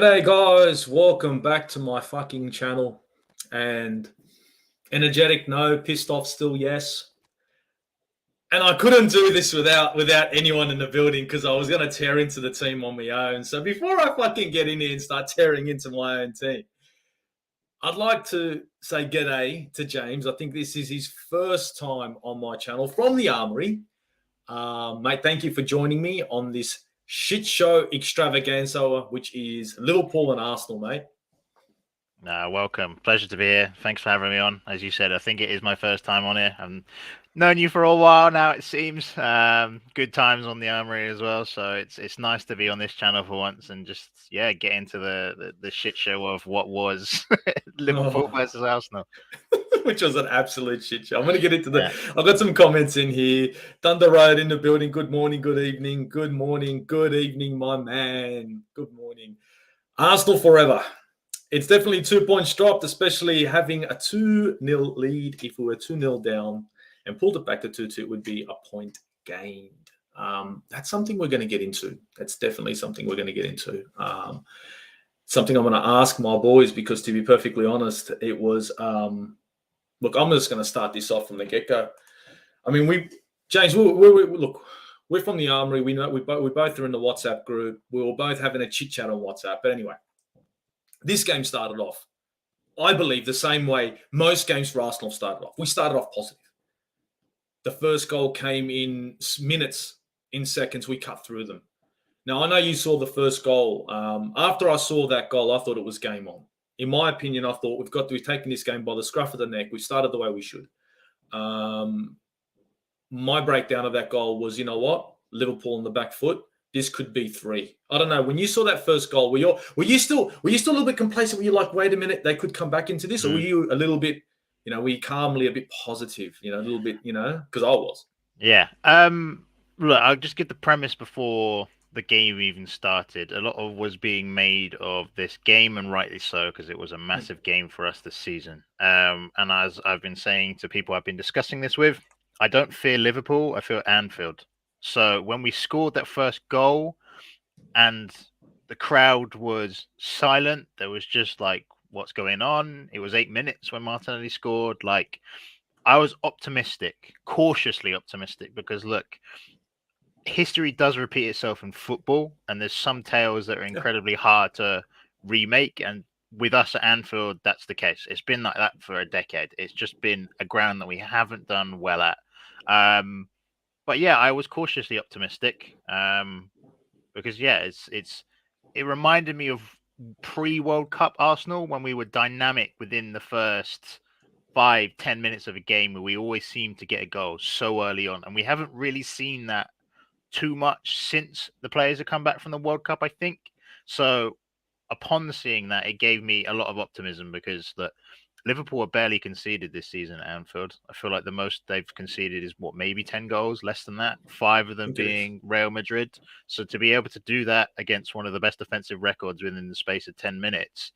G'day guys, welcome back to my fucking channel. And energetic, no. Pissed off, still yes. And I couldn't do this without anyone in the building because I was going to tear into the team on my own. So before I fucking get in here and start tearing into my own team, I'd like to say g'day to James. I think this is his first time on my channel from the Armory. Mate, thank you for joining me on this shit show extravaganza, which is Liverpool and Arsenal, mate. Welcome. Pleasure to be here. Thanks for having me on. As you said, I think it is my first time on here. I've known you for a while now, it seems. Good times on the Armory as well. So it's nice to be on this channel for once and just, get into the shit show of what was Liverpool versus Arsenal. Which was an absolute shit show. I'm going to get into I've got some comments in here. Thunder Road in the building. Good morning, good evening. Good morning, good evening, my man. Good morning. Arsenal forever. It's definitely 2 points dropped, especially having a 2-0 lead. If we were 2-0 down and pulled it back to 2-2, it would be a point gained. That's something we're going to get into. That's definitely something we're going to get into. Something I'm going to ask my boys because, to be perfectly honest, it was look, I'm just going to start this off from the get-go. I mean, James, look, we're from the Armory. We know we both are in the WhatsApp group. We were both having a chit-chat on WhatsApp. But anyway, this game started off, I believe, the same way most games for Arsenal started off. We started off positive. The first goal came in minutes, in seconds. We cut through them. Now, I know you saw the first goal. After I saw that goal, I thought it was game on. In my opinion, I thought we've got to be taking this game by the scruff of the neck. We started the way we should. My breakdown of that goal was, you know what? Liverpool on the back foot. This could be 3. I don't know. When you saw that first goal, were you still a little bit complacent? Were you like, wait a minute, they could come back into this? Or were you a little bit, were you calmly a bit positive, a little bit, because I was. Yeah. Look, I'll just give the premise before the game even started. A lot of was being made of this game, and rightly so, because it was a massive game for us this season. And as I've been saying to people I've been discussing this with, I don't fear Liverpool, I fear Anfield. So when we scored that first goal and the crowd was silent, there was just like, what's going on? It was 8 minutes when Martinelli scored. Like, I was optimistic, cautiously optimistic, because look, history does repeat itself in football, and there's some tales that are incredibly hard to remake. And with us at Anfield, that's the case. It's been like that for a decade. It's just been a ground that we haven't done well at. But yeah, I was cautiously optimistic because it reminded me of pre-World Cup Arsenal when we were dynamic within the first 5-10 minutes of a game, where we always seemed to get a goal so early on, and we haven't really seen that too much since the players have come back from the World Cup, I think. So upon seeing that, it gave me a lot of optimism, because Liverpool are barely conceded this season at Anfield. I feel like the most they've conceded is maybe 10 goals, less than that, 5 of them being Real Madrid. So to be able to do that against one of the best defensive records within the space of 10 minutes,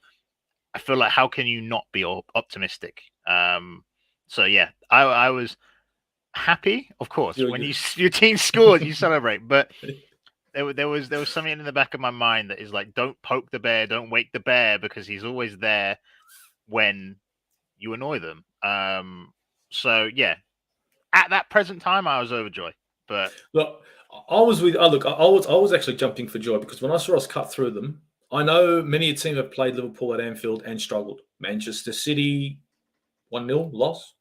I feel like, how can you not be optimistic? So yeah, I was happy, of course. When your team scored, you celebrate. But there was something in the back of my mind that is like, don't poke the bear, don't wake the bear, because he's always there when you annoy them. So yeah, at that present time, I was overjoyed. But look, I was actually jumping for joy, because when I saw us cut through them, I know many a team have played Liverpool at Anfield and struggled. Manchester City, 1-0 loss.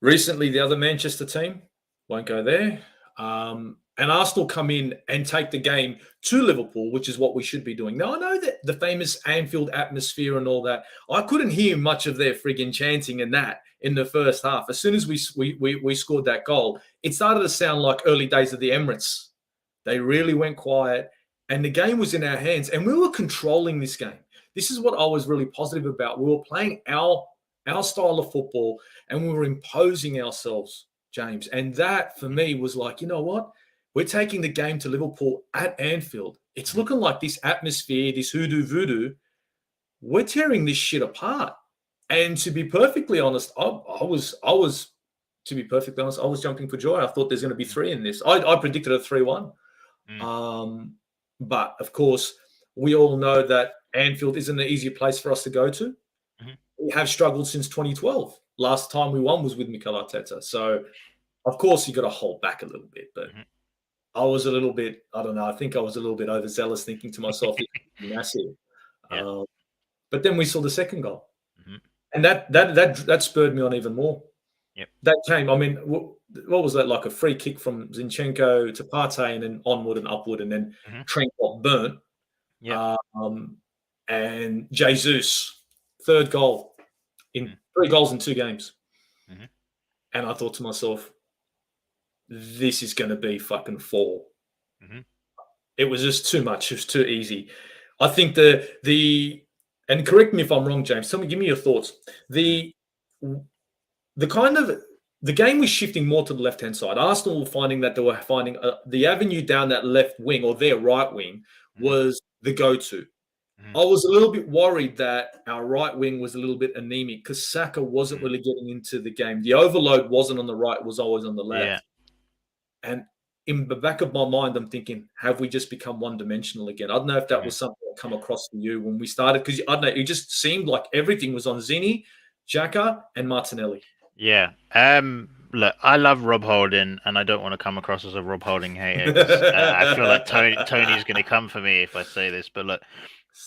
Recently, the other Manchester team, won't go there. And Arsenal come in and take the game to Liverpool, which is what we should be doing. Now, I know that the famous Anfield atmosphere and all that, I couldn't hear much of their friggin' chanting and that in the first half. As soon as we scored that goal, it started to sound like early days of the Emirates. They really went quiet, and the game was in our hands, and we were controlling this game. This is what I was really positive about. We were playing our style of football, and we were imposing ourselves, James. And that, for me, was like, you know what? We're taking the game to Liverpool at Anfield. It's looking like this atmosphere, this hoodoo voodoo, we're tearing this shit apart. And to be perfectly honest, I was jumping for joy. I thought there's going to be 3 in this. I predicted a 3-1. But of course, We all know that Anfield isn't an easy place for us to go to. Mm-hmm. We have struggled since 2012. Last time we won was with Mikel Arteta. So, of course, you got to hold back a little bit. But Mm-hmm. I was a little bit, I don't know, I think I was a little bit overzealous thinking to myself, this is massive. Yeah. But then we saw the second goal. Mm-hmm. And that spurred me on even more. Yep. That came, I mean, what was that, like a free kick from Zinchenko to Partey and then onward and upward, and then Mm-hmm. Trent got burnt. Yeah. And Jesus, third goal in 3 goals in 2 games. Mm-hmm. And I thought to myself, this is going to be fucking 4. Mm-hmm. It was just too much. It was too easy. I think and correct me if I'm wrong, James. Give me your thoughts. The kind of the game was shifting more to the left-hand side. Arsenal were finding that they were finding the avenue down that left wing or their right wing was the go-to. I was a little bit worried that our right wing was a little bit anemic because Saka wasn't really getting into the game. The overload wasn't on the right, it was always on the left. Yeah. And in the back of my mind, I'm thinking, have we just become one-dimensional again? I don't know if that was something that come across for you when we started, because I don't know, it just seemed like everything was on Zini, Xhaka, and Martinelli. Yeah. Look, I love Rob Holding, and I don't want to come across as a Rob Holding hater. 'Cause, I feel like Tony's going to come for me if I say this. But look,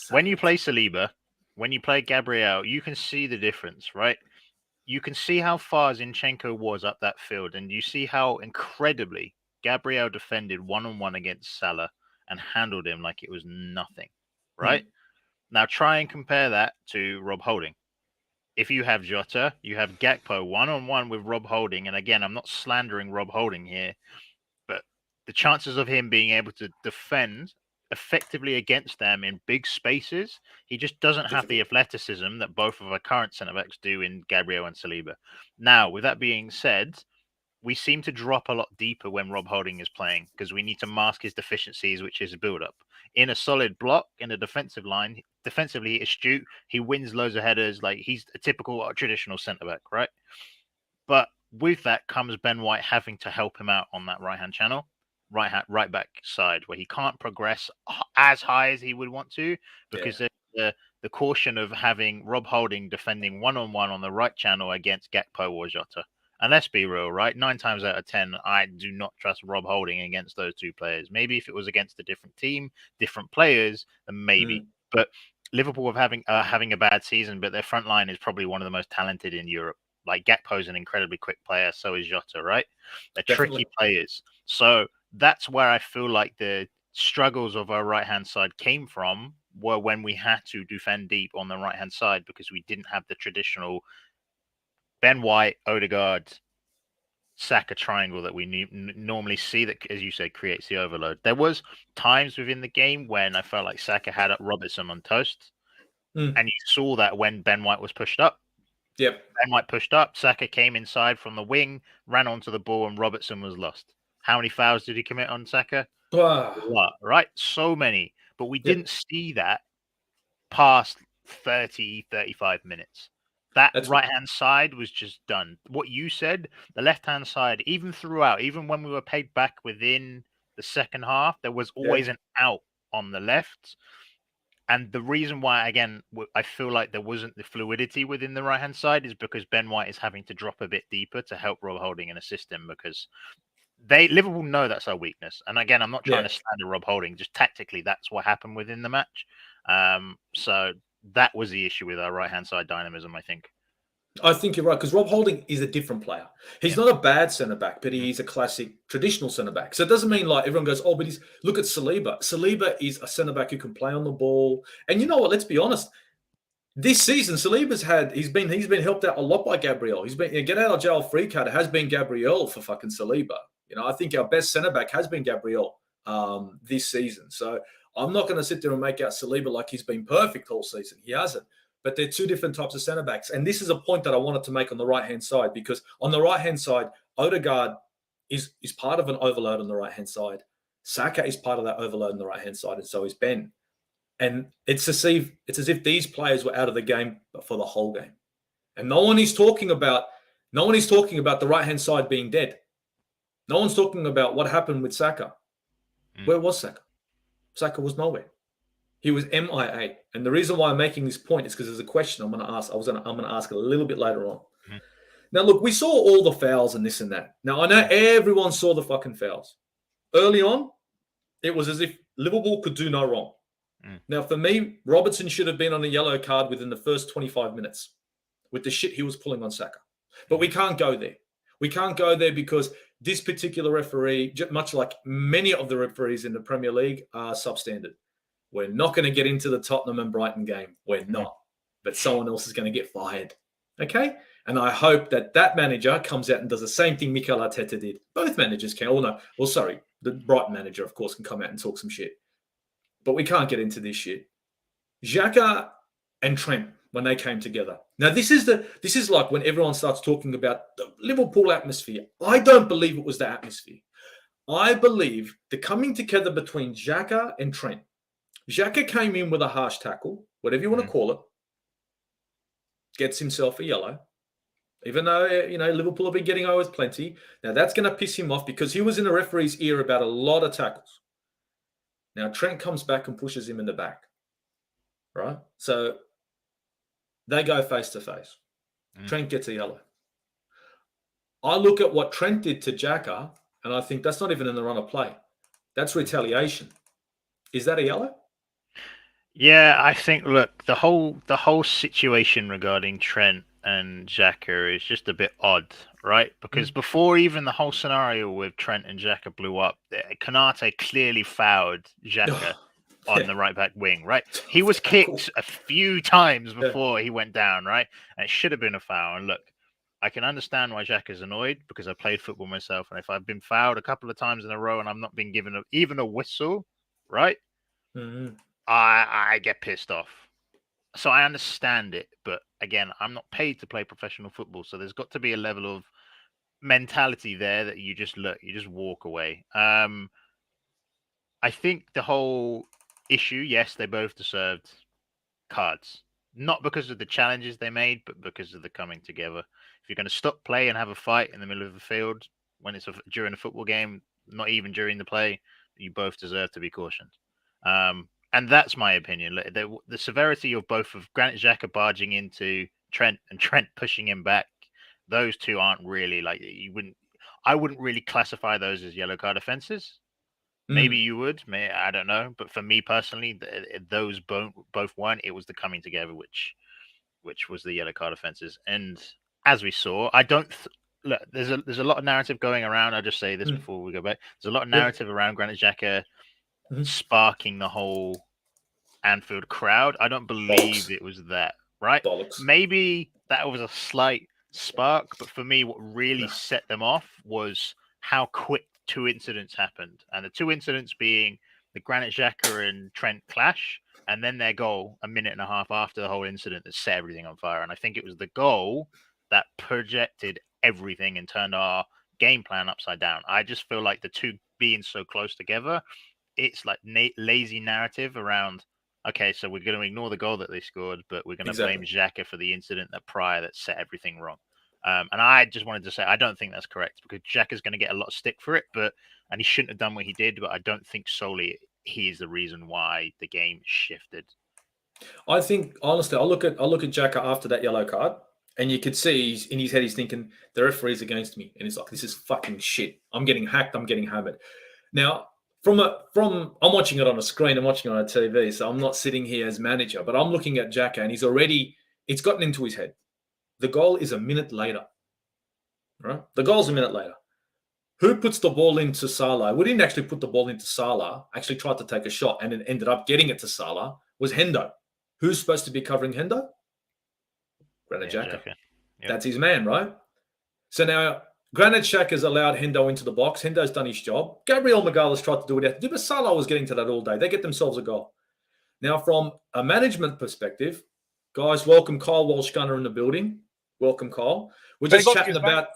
when you play Saliba, when you play Gabriel, you can see the difference, right? You can see how far Zinchenko was up that field, and you see how incredibly Gabriel defended one-on-one against Salah and handled him like it was nothing, right? Now try and compare that to Rob Holding. If you have Jota, you have Gakpo one-on-one with Rob Holding, and again, I'm not slandering Rob Holding here, but the chances of him being able to defend effectively against them in big spaces, he just doesn't have the athleticism that both of our current centre-backs do in Gabriel and Saliba. Now, with that being said, we seem to drop a lot deeper when Rob Holding is playing because we need to mask his deficiencies, which is a build-up. In a solid block, in a defensive line, defensively astute, he wins loads of headers. Like, he's a typical traditional centre-back, right? But with that comes Ben White having to help him out on that right-hand channel, right back side, where he can't progress as high as he would want to because there's the caution of having Rob Holding defending one-on-one on the right channel against Gakpo or Jota. And let's be real, right? 9 times out of 10, I do not trust Rob Holding against those two players. Maybe if it was against a different team, different players, then maybe. But Liverpool are having a bad season, but their front line is probably one of the most talented in Europe. Like, Gakpo's an incredibly quick player, so is Jota, right? They're tricky players. So that's where I feel like the struggles of our right-hand side came from, were when we had to defend deep on the right-hand side because we didn't have the traditional Ben White, Odegaard, Saka triangle that we normally see that, as you said, creates the overload. There was times within the game when I felt like Saka had Robertson on toast, and you saw that when Ben White was pushed up. Yep. Ben White pushed up, Saka came inside from the wing, ran onto the ball, and Robertson was lost. How many fouls did he commit on Saka? Right? So many. But we didn't see that past 30, 35 minutes. That right-hand side was just done. What you said, the left-hand side, even throughout, even when we were paid back within the second half, there was always an out on the left. And the reason why, again, I feel like there wasn't the fluidity within the right-hand side is because Ben White is having to drop a bit deeper to help Rob Holding and assist him because Liverpool know that's our weakness. And again, I'm not trying to slander Rob Holding. Just tactically, that's what happened within the match. So that was the issue with our right-hand side dynamism, I think. I think you're right, because Rob Holding is a different player. He's not a bad centre-back, but he's a classic traditional centre-back. So it doesn't mean like everyone goes, oh, but look at Saliba. Saliba is a centre-back who can play on the ball. And you know what? Let's be honest. This season, Saliba's he's been helped out a lot by Gabriel. He's been get out of jail free card. It has been Gabriel for fucking Saliba. You know, I think our best centre-back has been Gabriel this season. So I'm not going to sit there and make out Saliba like he's been perfect all season. He hasn't. But they're two different types of centre-backs. And this is a point that I wanted to make on the right-hand side, because on the right-hand side, Odegaard is part of an overload on the right-hand side. Saka is part of that overload on the right-hand side, and so is Ben. And it's as if these players were out of the game for the whole game. And no one is talking about the right-hand side being dead. No one's talking about what happened with Saka. Where was Saka? Saka was nowhere. He was MIA. And the reason why I'm making this point is because there's a question I'm going to ask. I'm going to ask a little bit later on. Mm-hmm. Now, look, we saw all the fouls and this and that. Now, I know everyone saw the fucking fouls. Early on, it was as if Liverpool could do no wrong. Now, for me, Robertson should have been on a yellow card within the first 25 minutes with the shit he was pulling on Saka. But we can't go there. We can't go there because this particular referee, much like many of the referees in the Premier League, are substandard. We're not going to get into the Tottenham and Brighton game. We're not. But someone else is going to get fired. Okay? And I hope that manager comes out and does the same thing Mikel Arteta did. Both managers can. The Brighton manager, of course, can come out and talk some shit. But we can't get into this shit. Xhaka and Trent, when they came together. Now, this is like when everyone starts talking about the Liverpool atmosphere. I don't believe it was the atmosphere. I believe the coming together between Xhaka and Trent. Xhaka came in with a harsh tackle, whatever you want to call it, gets himself a yellow, even though, Liverpool have been getting away with plenty. Now, that's going to piss him off because he was in the referee's ear about a lot of tackles. Now, Trent comes back and pushes him in the back, right? So they go face to face. Trent gets a yellow. I look at what Trent did to Xhaka, and I think that's not even in the run of play. That's retaliation. Is that a yellow? Yeah, I think, look, the whole situation regarding Trent and Xhaka is just a bit odd, right? Because before even the whole scenario with Trent and Xhaka blew up, Konate clearly fouled Xhaka on the right back wing, right? He was kicked a few times before he went down, right? And it should have been a foul. And look, I can understand why Xhaka's annoyed because I played football myself. And if I've been fouled a couple of times in a row and I'm not being given even a whistle, right? I get pissed off. So I understand it, but again, I'm not paid to play professional football, so there's got to be a level of mentality there that you just walk away. I think the whole issue, yes, they both deserved cards, not because of the challenges they made, but because of the coming together. If you're going to stop play and have a fight in the middle of the field when it's during a football game, not even during the play, you both deserve to be cautioned. And that's my opinion. The severity of both of Granit Xhaka barging into Trent and Trent pushing him back, those two aren't really I wouldn't really classify those as yellow card offenses. Maybe you would, I don't know. But for me personally, those both weren't. It was the coming together, which was the yellow card offenses. And as we saw, I don't look. There's a lot of narrative going around. I'll just say this before we go back. There's a lot of narrative around Granit Xhaka sparking the whole Anfield crowd. I don't believe it was that, right? Maybe that was a slight spark, but for me, what really set them off was how quick two incidents happened. And the two incidents being the Granit Xhaka and Trent clash, and then their goal a minute and a half after the whole incident that set everything on fire. And I think it was the goal that projected everything and turned our game plan upside down. I just feel like the two being so close together, it's like lazy narrative around, okay, so we're going to ignore the goal that they scored, but we're going to blame Xhaka for the incident that set everything wrong. And I just wanted to say, I don't think that's correct because Xhaka's going to get a lot of stick for it, and he shouldn't have done what he did, but I don't think solely he is the reason why the game shifted. I think, honestly, I look at Xhaka after that yellow card, and you could see in his head, he's thinking, the referee's against me. And he's like, this is fucking shit. I'm getting hacked. I'm getting hammered. Now, I'm watching it on a screen, I'm watching it on a TV, so I'm not sitting here as manager, but I'm looking at Xhaka and it's gotten into his head. The goal is a minute later, right? The goal's a minute later. Who puts the ball into Salah? We didn't actually put the ball into Salah, actually tried to take a shot and then ended up getting it to Salah, was Hendo. Who's supposed to be covering Hendo? Granit Xhaka. Yep. That's his man, right? So now, Granit Xhaka's allowed Hendo into the box. Hendo's done his job. Gabriel Magalhaes tried to do it. But Salah was getting to that all day. They get themselves a goal. Now, from a management perspective, guys, welcome Kyle Walsh-Gunner in the building. Welcome, Kyle. We're just chatting about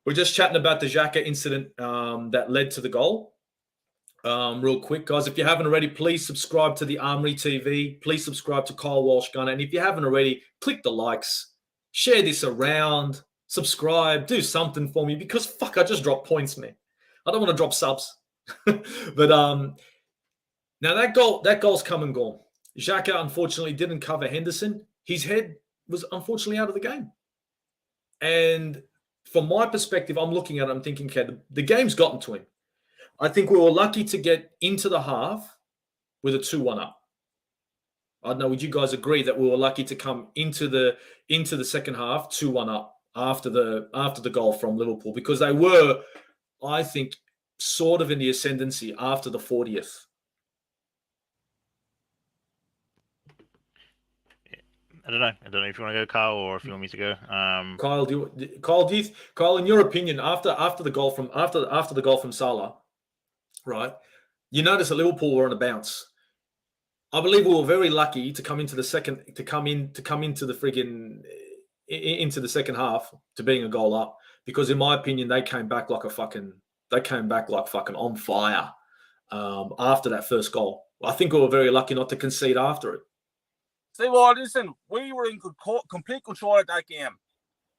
the Xhaka incident that led to the goal. Real quick, guys, if you haven't already, please subscribe to the Armory TV. Please subscribe to Kyle Walsh-Gunner. And if you haven't already, click the likes. Share this around. Subscribe, do something for me because I just dropped points, man. I don't want to drop subs. But now that goal's come and gone. Xhaka unfortunately didn't cover Henderson. His head was unfortunately out of the game. And from my perspective, I'm looking at it, I'm thinking, okay, the game's gotten to him. I think we were lucky to get into the half with a 2-1 up. I don't know, would you guys agree that we were lucky to come into the second half 2-1 up after the goal from Liverpool? Because they were, I think, sort of in the ascendancy after the 40th. I don't know if you want to go, Kyle, or if you want me to go. Kyle, in your opinion, after the goal from Salah, right? You notice that Liverpool were on a bounce. I believe we were very lucky to come into the second half to being a goal up, because in my opinion they came back like fucking on fire after that first goal. I think we were very lucky not to concede after it. Say, well, listen, we were in complete control of that game,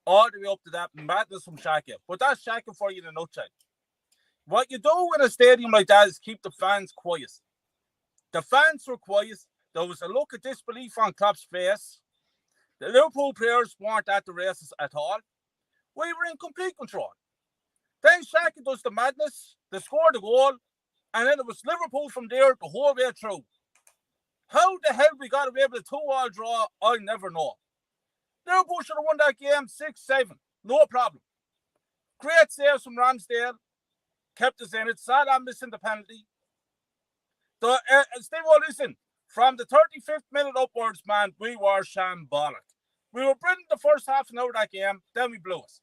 all the way up to that madness from Shakey. But that's Shakey for you in a nutshell. What you do in a stadium like that is keep the fans quiet. The fans were quiet. There was a look of disbelief on Klopp's face. The Liverpool players weren't at the races at all. We were in complete control. Then Shakey does the madness. They scored the goal. And then it was Liverpool from there the whole way through. How the hell we got away with a 2-2 draw, I never know. Liverpool should have won that game 6-7. No problem. Great saves from Ramsdale. Kept us in it. Salah missing the penalty. Steve, listen, from the 35th minute upwards, man, we were shambolic. We were brilliant the first half an hour of that game, then we blew us.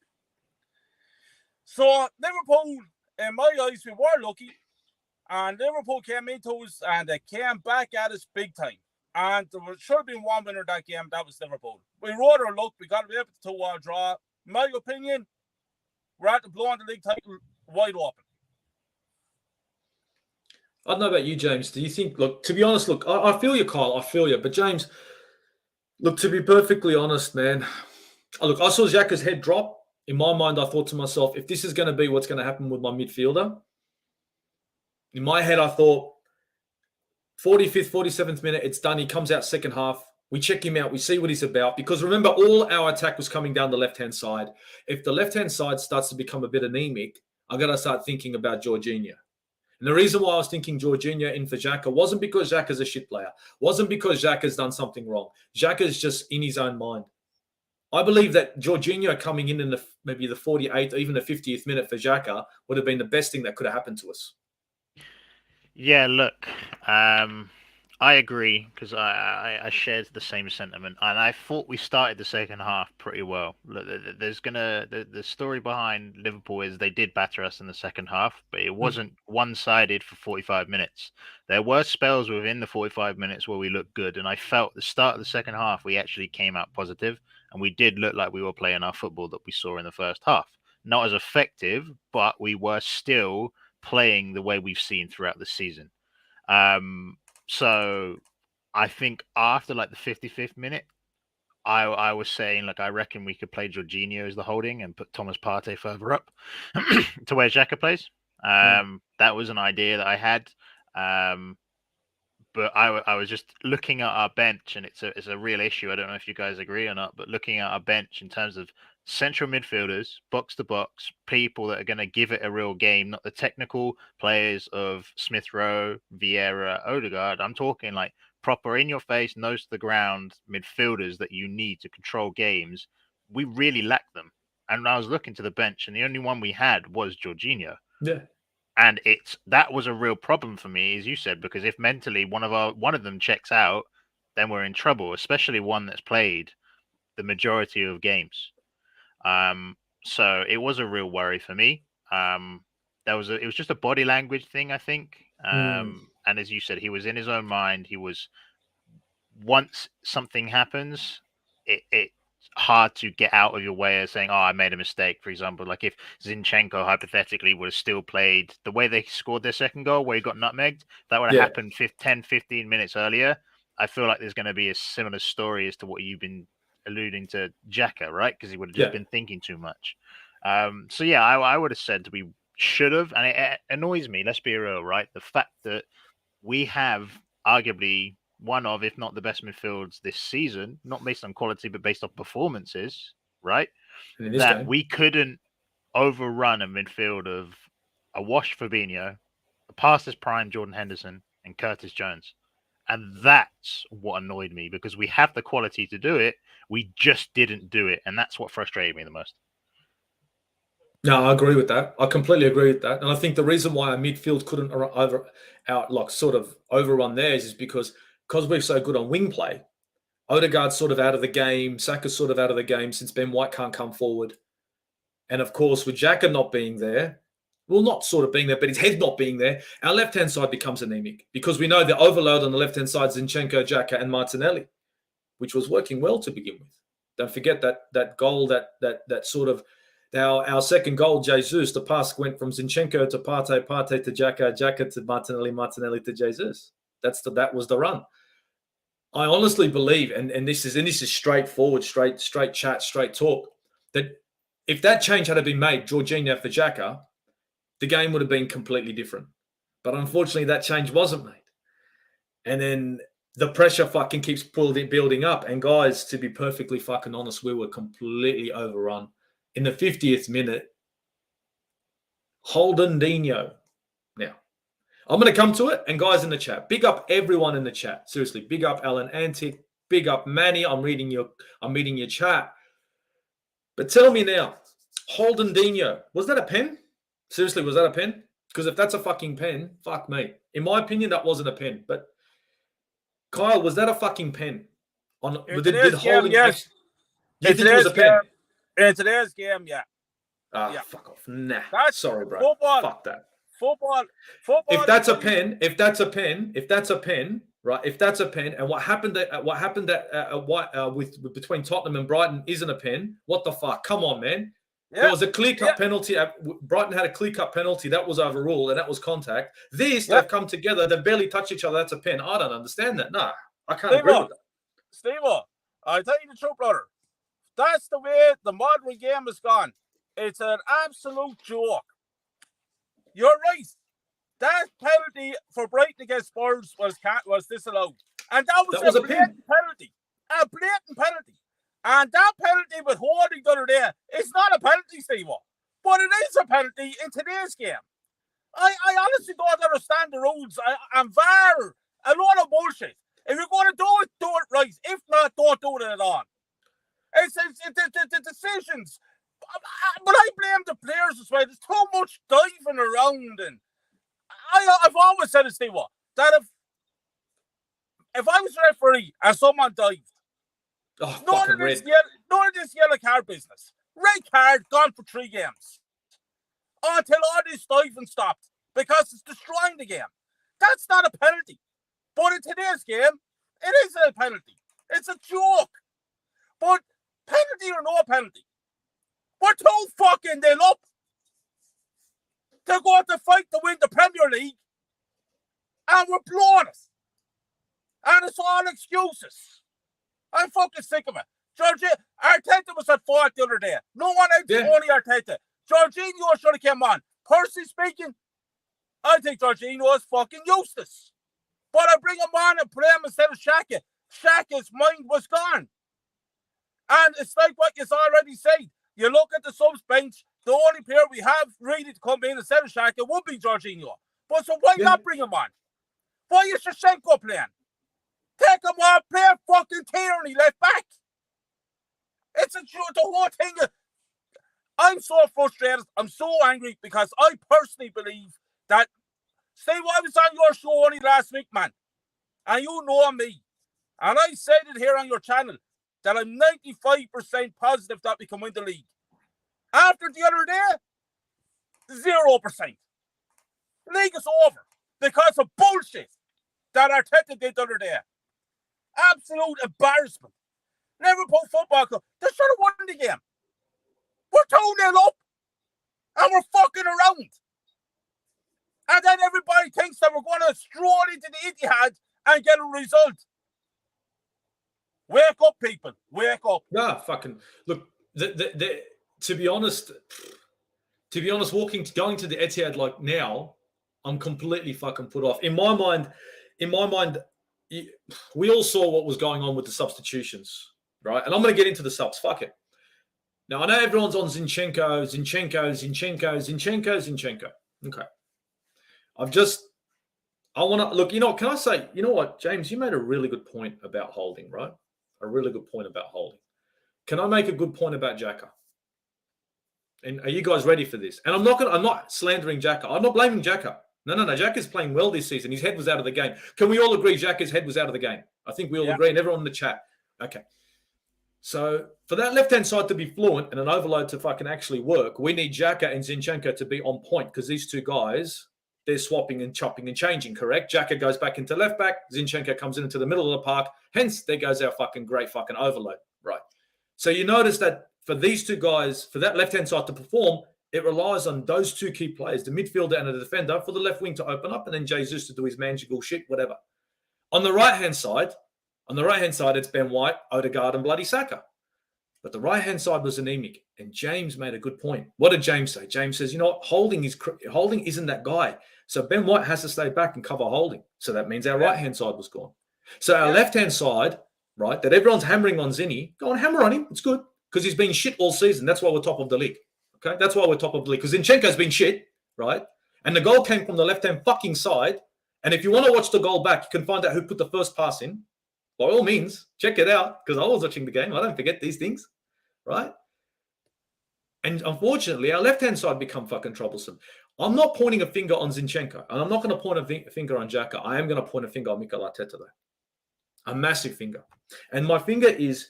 So, Liverpool, in my eyes, we were lucky. And Liverpool came into us and they came back at us big time. And there should have been one winner that game. That was Liverpool. We rode our luck. We got away with the 2-2 draw. In my opinion, we're at the blowing the league title wide open. I don't know about you, James. Do you think, look, to be honest, look, I feel you, Kyle. I feel you. But, James, look, to be perfectly honest, man, look, I saw Xhaka's head drop. In my mind, I thought to myself, if this is going to be what's going to happen with my midfielder, in my head, I thought 45th, 47th minute, it's done. He comes out second half. We check him out. We see what he's about. Because remember, all our attack was coming down the left-hand side. If the left-hand side starts to become a bit anemic, I've got to start thinking about Jorginho. And the reason why I was thinking Jorginho in for Xhaka wasn't because Xhaka's a shit player. Wasn't because Xhaka's done something wrong. Xhaka's just in his own mind. I believe that Jorginho coming in maybe the 48th or even the 50th minute for Xhaka would have been the best thing that could have happened to us. Yeah, look, I agree because I shared the same sentiment, and I thought we started the second half pretty well. Look, the story behind Liverpool is they did batter us in the second half, but it wasn't one-sided for 45 minutes. There were spells within the 45 minutes where we looked good, and I felt the start of the second half we actually came out positive, and we did look like we were playing our football that we saw in the first half. Not as effective, but we were still playing the way we've seen throughout the season. So I think after like the 55th minute, I was saying, like, I reckon we could play Jorginho as the holding and put Thomas Partey further up to where Xhaka plays. That was an idea that I had. But I was just looking at our bench, and it's a real issue. I don't know if you guys agree or not, but looking at our bench in terms of central midfielders, box to box, people that are going to give it a real game, not the technical players of Smith Rowe, Vieira, Odegaard. I'm talking like proper in your face, nose to the ground midfielders that you need to control games. We really lack them. And I was looking to the bench, and the only one we had was Jorginho. Yeah. And that was a real problem for me, as you said, because if mentally one of them checks out, then we're in trouble, especially one that's played the majority of games. So it was a real worry for me. It was just a body language thing, I think. And as you said, he was in his own mind. Once something happens, it's hard to get out of your way of saying, oh, I made a mistake. For example, like if Zinchenko hypothetically would have still played the way they scored their second goal, where he got nutmegged, that would have happened 10, 15 minutes earlier. I feel like there's going to be a similar story as to what you've been alluding to Xhaka, right? Because he would have just been thinking too much. So yeah, I would have said we should have, and it annoys me. Let's be real, right? The fact that we have arguably one of, if not the best midfields this season, not based on quality, but based on performances, right? That we couldn't overrun a midfield of a washed Fabinho, a past his prime Jordan Henderson, and Curtis Jones. And that's what annoyed me, because we have the quality to do it. We just didn't do it. And that's what frustrated me the most. No, I agree with that. I completely agree with that. And I think the reason why our midfield couldn't overrun theirs is because we're so good on wing play. Odegaard's sort of out of the game. Saka's sort of out of the game since Ben White can't come forward. And of course, with Xhaka not being there, well, not sort of being there, but his head not being there, our left-hand side becomes anemic because we know the overload on the left-hand side is Zinchenko, Xhaka, and Martinelli, which was working well to begin with. Don't forget that goal, that sort of our second goal, Jesus, the pass went from Zinchenko to Partey, Partey to Xhaka, Xhaka to Martinelli, Martinelli to Jesus. That was the run. I honestly believe, and this is straightforward, straight chat, straight talk, that if that change had been made, Jorginho for Xhaka, the game would have been completely different. But unfortunately, that change wasn't made. And then the pressure fucking keeps building up. And guys, to be perfectly fucking honest, we were completely overrun. In the 50th minute, Holden Dino. Now, I'm going to come to it. And guys in the chat, big up everyone in the chat. Seriously, big up Alan Antic, big up Manny. I'm reading your chat. But tell me now, Holden Dino, was that a pen? Seriously, was that a pen? Because if that's a fucking pen, fuck me. In my opinion, that wasn't a pen. But Kyle, was that a fucking pen? Did Holden? Yes. You think it was a pen? In today's game, yeah. Yeah. Fuck off. Nah. Sorry, bro. Football. Fuck that. Football. If that's a pen, right? If that's a pen, and what happened with between Tottenham and Brighton isn't a pen. What the fuck? Come on, man. Yeah. There was a clear-cut penalty. Brighton had a clear-cut penalty. That was overruled, and that was contact. They've come together. They barely touch each other. That's a pen. I don't understand that. No, I can't agree with that. Steve-o, I'll tell you the truth, brother. That's the way the modern game has gone. It's an absolute joke. You're right. That penalty for Brighton against Spurs was disallowed. And that was a blatant penalty. A blatant penalty. And that penalty with Holding the other day, it's not a penalty, Steve-o, but it is a penalty in today's game. I honestly don't understand the rules. And VAR, a lot of bullshit. If you're going to do it right. If not, don't do it at all. It's the decisions. But I blame the players as well. There's too much diving around. And I've always said it, Steve-o, that if I was a referee and someone dived, none of this yellow card business. Red card, gone for 3 games. Until all this diving stopped. Because it's destroying the game. That's not a penalty. But in today's game, it is a penalty. It's a joke. But penalty or no penalty, we're too fucking then up to go to fight to win the Premier League. And we're blowing it. And it's all excuses. I'm fucking sick of it. Arteta was at fault the other day. No one else, only Arteta. Jorginho should have came on. Personally speaking, I think Jorginho is fucking useless. But I bring him on and play him instead of Shakey. Shakey's mind was gone. And it's like what you already said. You look at the subs bench, the only player we have really to come in instead of Shakey would be Jorginho. But so why not bring him on? Why is Shevchenko playing? Take him on, play fucking Tierney left back. It's the whole thing. I'm so frustrated. I'm so angry because I personally believe that, Steve, I was on your show only last week, man. And you know me. And I said it here on your channel that I'm 95% positive that we can win the league. After the other day, 0%. League is over because of bullshit that Arteta did the other day. Absolute embarrassment. Liverpool Football Club, they should have won the game. We're 2-0 up and we're fucking around. And then everybody thinks that we're going to stroll into the Etihad and get a result. Wake up, people. Wake up. Nah, fucking look. To be honest, going to the Etihad like now, I'm completely fucking put off. In my mind, we all saw what was going on with the substitutions, right? And I'm going to get into the subs. Fuck it. Now, I know everyone's on Zinchenko. Okay. I want to look, can I say, you know what, James, you made a really good point about holding, right? A really good point about holding. Can I make a good point about Xhaka? And are you guys ready for this? And I'm not slandering Xhaka. I'm not blaming Xhaka. No. Xhaka's playing well this season. His head was out of the game. Can we all agree Xhaka's head was out of the game? I think we all agree, and everyone in the chat. Okay. So for that left-hand side to be fluent and an overload to fucking actually work, we need Xhaka and Zinchenko to be on point because these two guys, they're swapping and chopping and changing, correct? Xhaka goes back into left back. Zinchenko comes into the middle of the park. Hence, there goes our fucking great fucking overload. Right. So you notice that for these two guys, for that left-hand side to perform, it relies on those two key players, the midfielder and the defender, for the left wing to open up and then Jesus to do his magical shit, whatever. On the right-hand side, it's Ben White, Odegaard, and bloody Saka. But the right-hand side was anemic. And James made a good point. What did James say? James says, Holding isn't that guy. So Ben White has to stay back and cover Holding. So that means our right-hand side was gone. So our left-hand side, right, that everyone's hammering on Zinni, go on, hammer on him. It's good because he's been shit all season. That's why we're top of the league. Okay, that's why we're top of the league because Zinchenko's been shit, right? And the goal came from the left-hand fucking side. And if you want to watch the goal back, you can find out who put the first pass in. By all means, check it out because I was watching the game. I don't forget these things, right? And unfortunately, our left-hand side become fucking troublesome. I'm not pointing a finger on Zinchenko, and I'm not going to point a finger on Xhaka. I am going to point a finger on Mikel Arteta, though. A massive finger. And my finger is,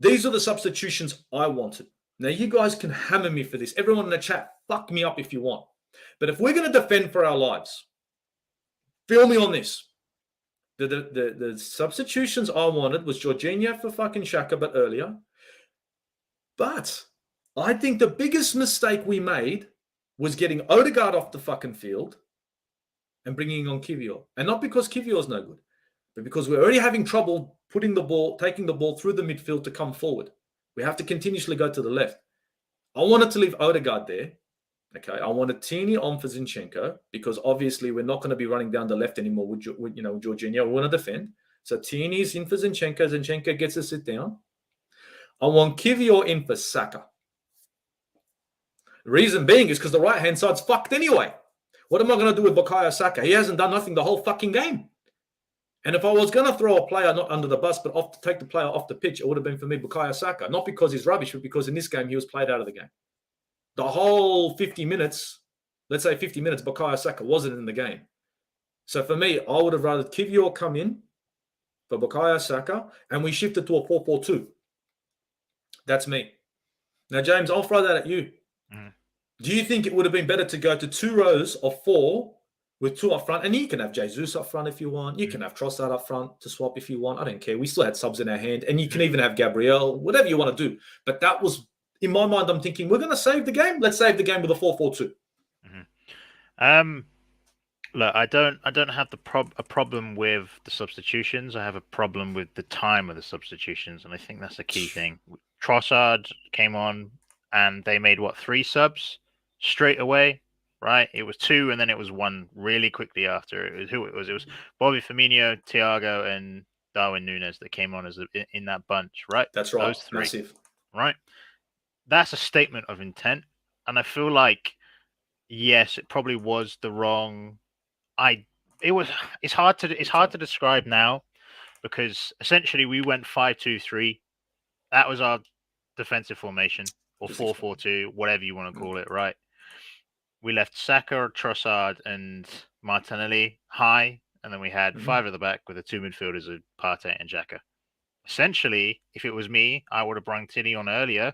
these are the substitutions I wanted. Now, you guys can hammer me for this. Everyone in the chat, fuck me up if you want. But if we're going to defend for our lives, feel me on this. The substitutions I wanted was Jorginho for fucking Shakka, but earlier. But I think the biggest mistake we made was getting Odegaard off the fucking field and bringing on Kiwior. And not because Kiwior's no good, but because we're already having trouble taking the ball through the midfield to come forward. We have to continuously go to the left. I wanted to leave Odegaard there. Okay, I wanted Tini on for Zinchenko because obviously we're not going to be running down the left anymore with Jorginho. We want to defend. So Tini's in for Zinchenko. Zinchenko gets to sit down. I want Kiwior in for Saka. The reason being is because the right-hand side's fucked anyway. What am I going to do with Bukayo Saka? He hasn't done nothing the whole fucking game. And if I was going to throw a player not under the bus, but take the player off the pitch, it would have been for me Bukayo Saka. Not because he's rubbish, but because in this game he was played out of the game. The whole 50 minutes, let's say 50 minutes, Bukayo Saka wasn't in the game. So for me, I would have rather Kiwior come in for Bukayo Saka and we shifted to a 4-4-2. That's me. Now, James, I'll throw that at you. Do you think it would have been better to go to 2 rows of 4 with 2 up front? And you can have Jesus up front if you want. You can have Trossard up front to swap if you want. I don't care. We still had subs in our hand. And you can even have Gabriel, whatever you want to do. But that was, in my mind, I'm thinking, we're going to save the game. Let's save the game with a 4-4-2. Look, I don't have a problem with the substitutions. I have a problem with the time of the substitutions. And I think that's a key thing. Trossard came on and they made, 3 subs straight away? Right, it was 2, and then it was 1 really quickly after. It was Bobby Firmino, Thiago, and Darwin Núñez that came on as in that bunch. Right, that's right. Those 3. Massive. Right, that's a statement of intent, and I feel like yes, it probably was the wrong. It's hard to describe now because essentially we went 5-2-3. That was our defensive formation, or 4-4-2, whatever you want to call it. Right. We left Saka, Trossard, and Martinelli high, and then we had 5 at the back with the 2 midfielders of Partey and Xhaka. Essentially, if it was me, I would have brought Tini on earlier,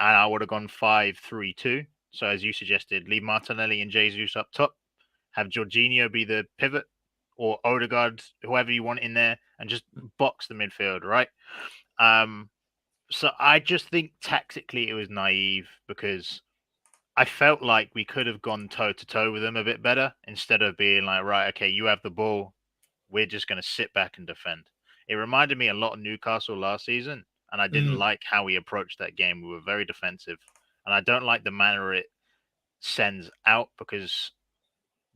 and I would have gone 5-3-2. So as you suggested, leave Martinelli and Jesus up top, have Jorginho be the pivot, or Odegaard, whoever you want in there, and just box the midfield, right? So I just think tactically it was naive because I felt like we could have gone toe-to-toe with them a bit better instead of being like, right, okay, you have the ball. We're just going to sit back and defend. It reminded me a lot of Newcastle last season, and I didn't like how we approached that game. We were very defensive, and I don't like the manner it sends out because,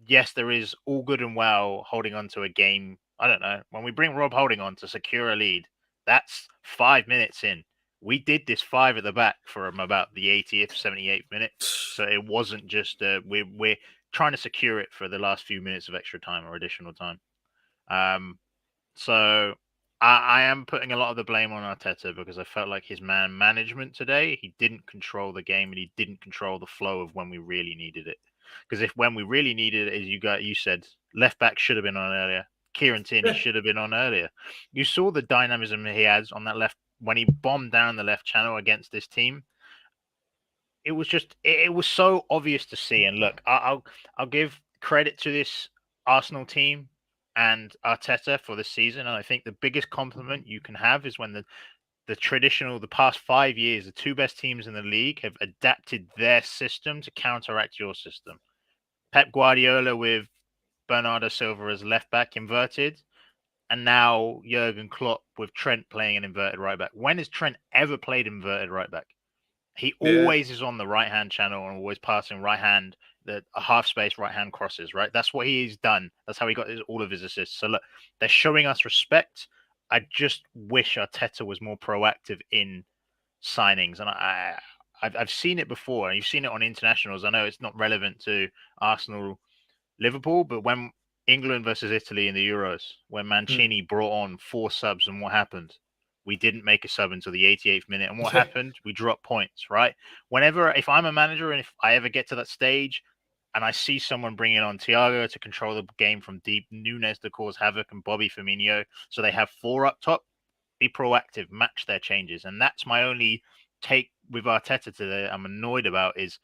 yes, there is all good and well holding on to a game I don't know, when we bring Rob Holding on to secure a lead, that's 5 minutes in. We did this 5 at the back from about the 80th, 78th minute. So it wasn't just we're trying to secure it for the last few minutes of extra time or additional time. So I am putting a lot of the blame on Arteta because I felt like his man management today, he didn't control the game and he didn't control the flow of when we really needed it. Because when we really needed it, as you said, left back should have been on earlier. Kieran Tierney should have been on earlier. You saw the dynamism he has on that left when he bombed down the left channel against this team. It was just it was so obvious to see. And look, I'll give credit to this Arsenal team and Arteta for this season. And I think the biggest compliment you can have is when the past 5 years, the two best teams in the league have adapted their system to counteract your system. Pep Guardiola with Bernardo Silva as left back inverted, and now Jurgen Klopp with Trent playing an inverted right back. When has Trent ever played inverted right back? He always is on the right-hand channel and always passing right-hand, a half-space right-hand crosses, right? That's what he's done. That's how he got all of his assists. So look, they're showing us respect. I just wish Arteta was more proactive in signings. And I've seen it before. You've seen it on internationals. I know it's not relevant to Arsenal, Liverpool, but when England versus Italy in the Euros, when Mancini brought on 4 subs, and what happened? We didn't make a sub until the 88th minute. And what happened? We dropped points, right? If I'm a manager and if I ever get to that stage and I see someone bringing on Thiago to control the game from deep, Nunes to cause havoc, and Bobby Firmino, so they have 4 up top, be proactive, match their changes. And that's my only take with Arteta today I'm annoyed about is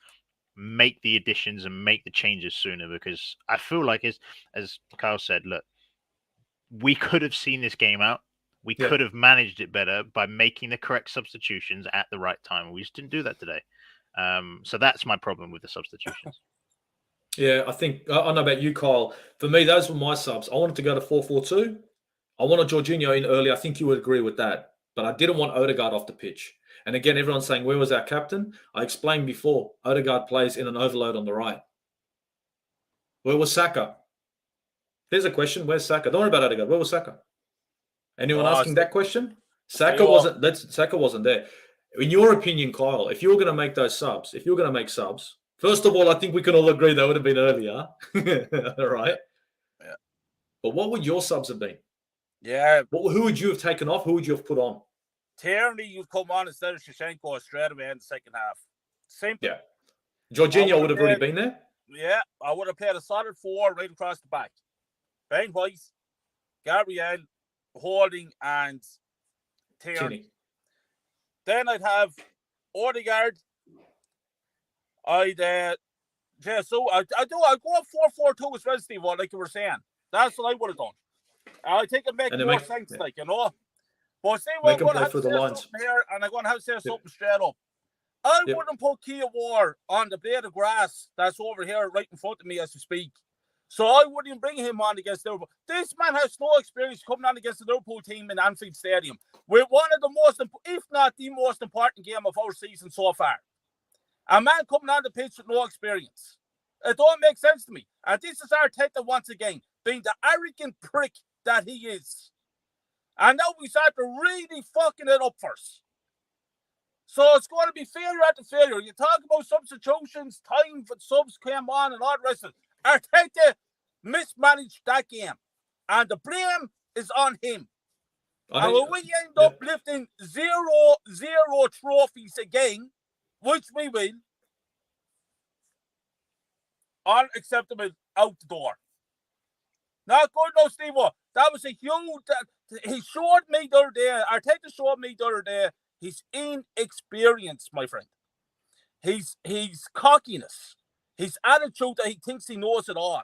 make the additions and make the changes sooner, because I feel like, as Kyle said, look, we could have seen this game out. We could have managed it better by making the correct substitutions at the right time. We just didn't do that today. So that's my problem with the substitutions. Yeah, I think, I don't know about you, Kyle. For me, those were my subs. I wanted to go to 4-4-2. I wanted Jorginho in early. I think you would agree with that. But I didn't want Odegaard off the pitch. And again, everyone's saying, where was our captain? I explained before, Odegaard plays in an overload on the right. Where was Saka? There's a question. Where's Saka? Don't worry about Odegaard. Where was Saka? Anyone asking that question? Saka wasn't there. In your opinion, Kyle, if you were going to make those subs, first of all, I think we can all agree they would have been earlier. All right. Yeah. But what would your subs have been? Yeah. Who would you have taken off? Who would you have put on? Tierney, you've come on instead of Shevchenko straight away in the second half. Simple. Yeah. Jorginho would have already been there? Yeah. I would have played a solid 4 right across the back. Ben White, Gabriel, Holding, and Tierney. Then I'd have Odegaard. I'd go 4-4-2 as well, Steve, like you were saying. That's what I would have done. I think it makes more sense, like, you know. But see, I'm going to have to say something here, and I'm going to have to say something straight up. I wouldn't put Kia War on the blade of grass that's over here right in front of me as we speak. So I wouldn't bring him on against Liverpool. This man has no experience coming on against the Liverpool team in Anfield Stadium. We're one of the most, if not the most important game of our season so far. A man coming on the pitch with no experience. It don't make sense to me. And this is Arteta once again, being the arrogant prick that he is. And now we start to really fucking it up first. So it's going to be failure after failure. You talk about substitutions, time for subs came on and all the rest of it. Arteta mismanaged that game. And the blame is on him. And when we end up lifting 0-0 trophies again, which we will, unacceptable, out the door. Not good, no, Steve. That was a huge... He showed me the other day, Arteta showed me the other day, his inexperience, my friend. His cockiness. His attitude that he thinks he knows it all.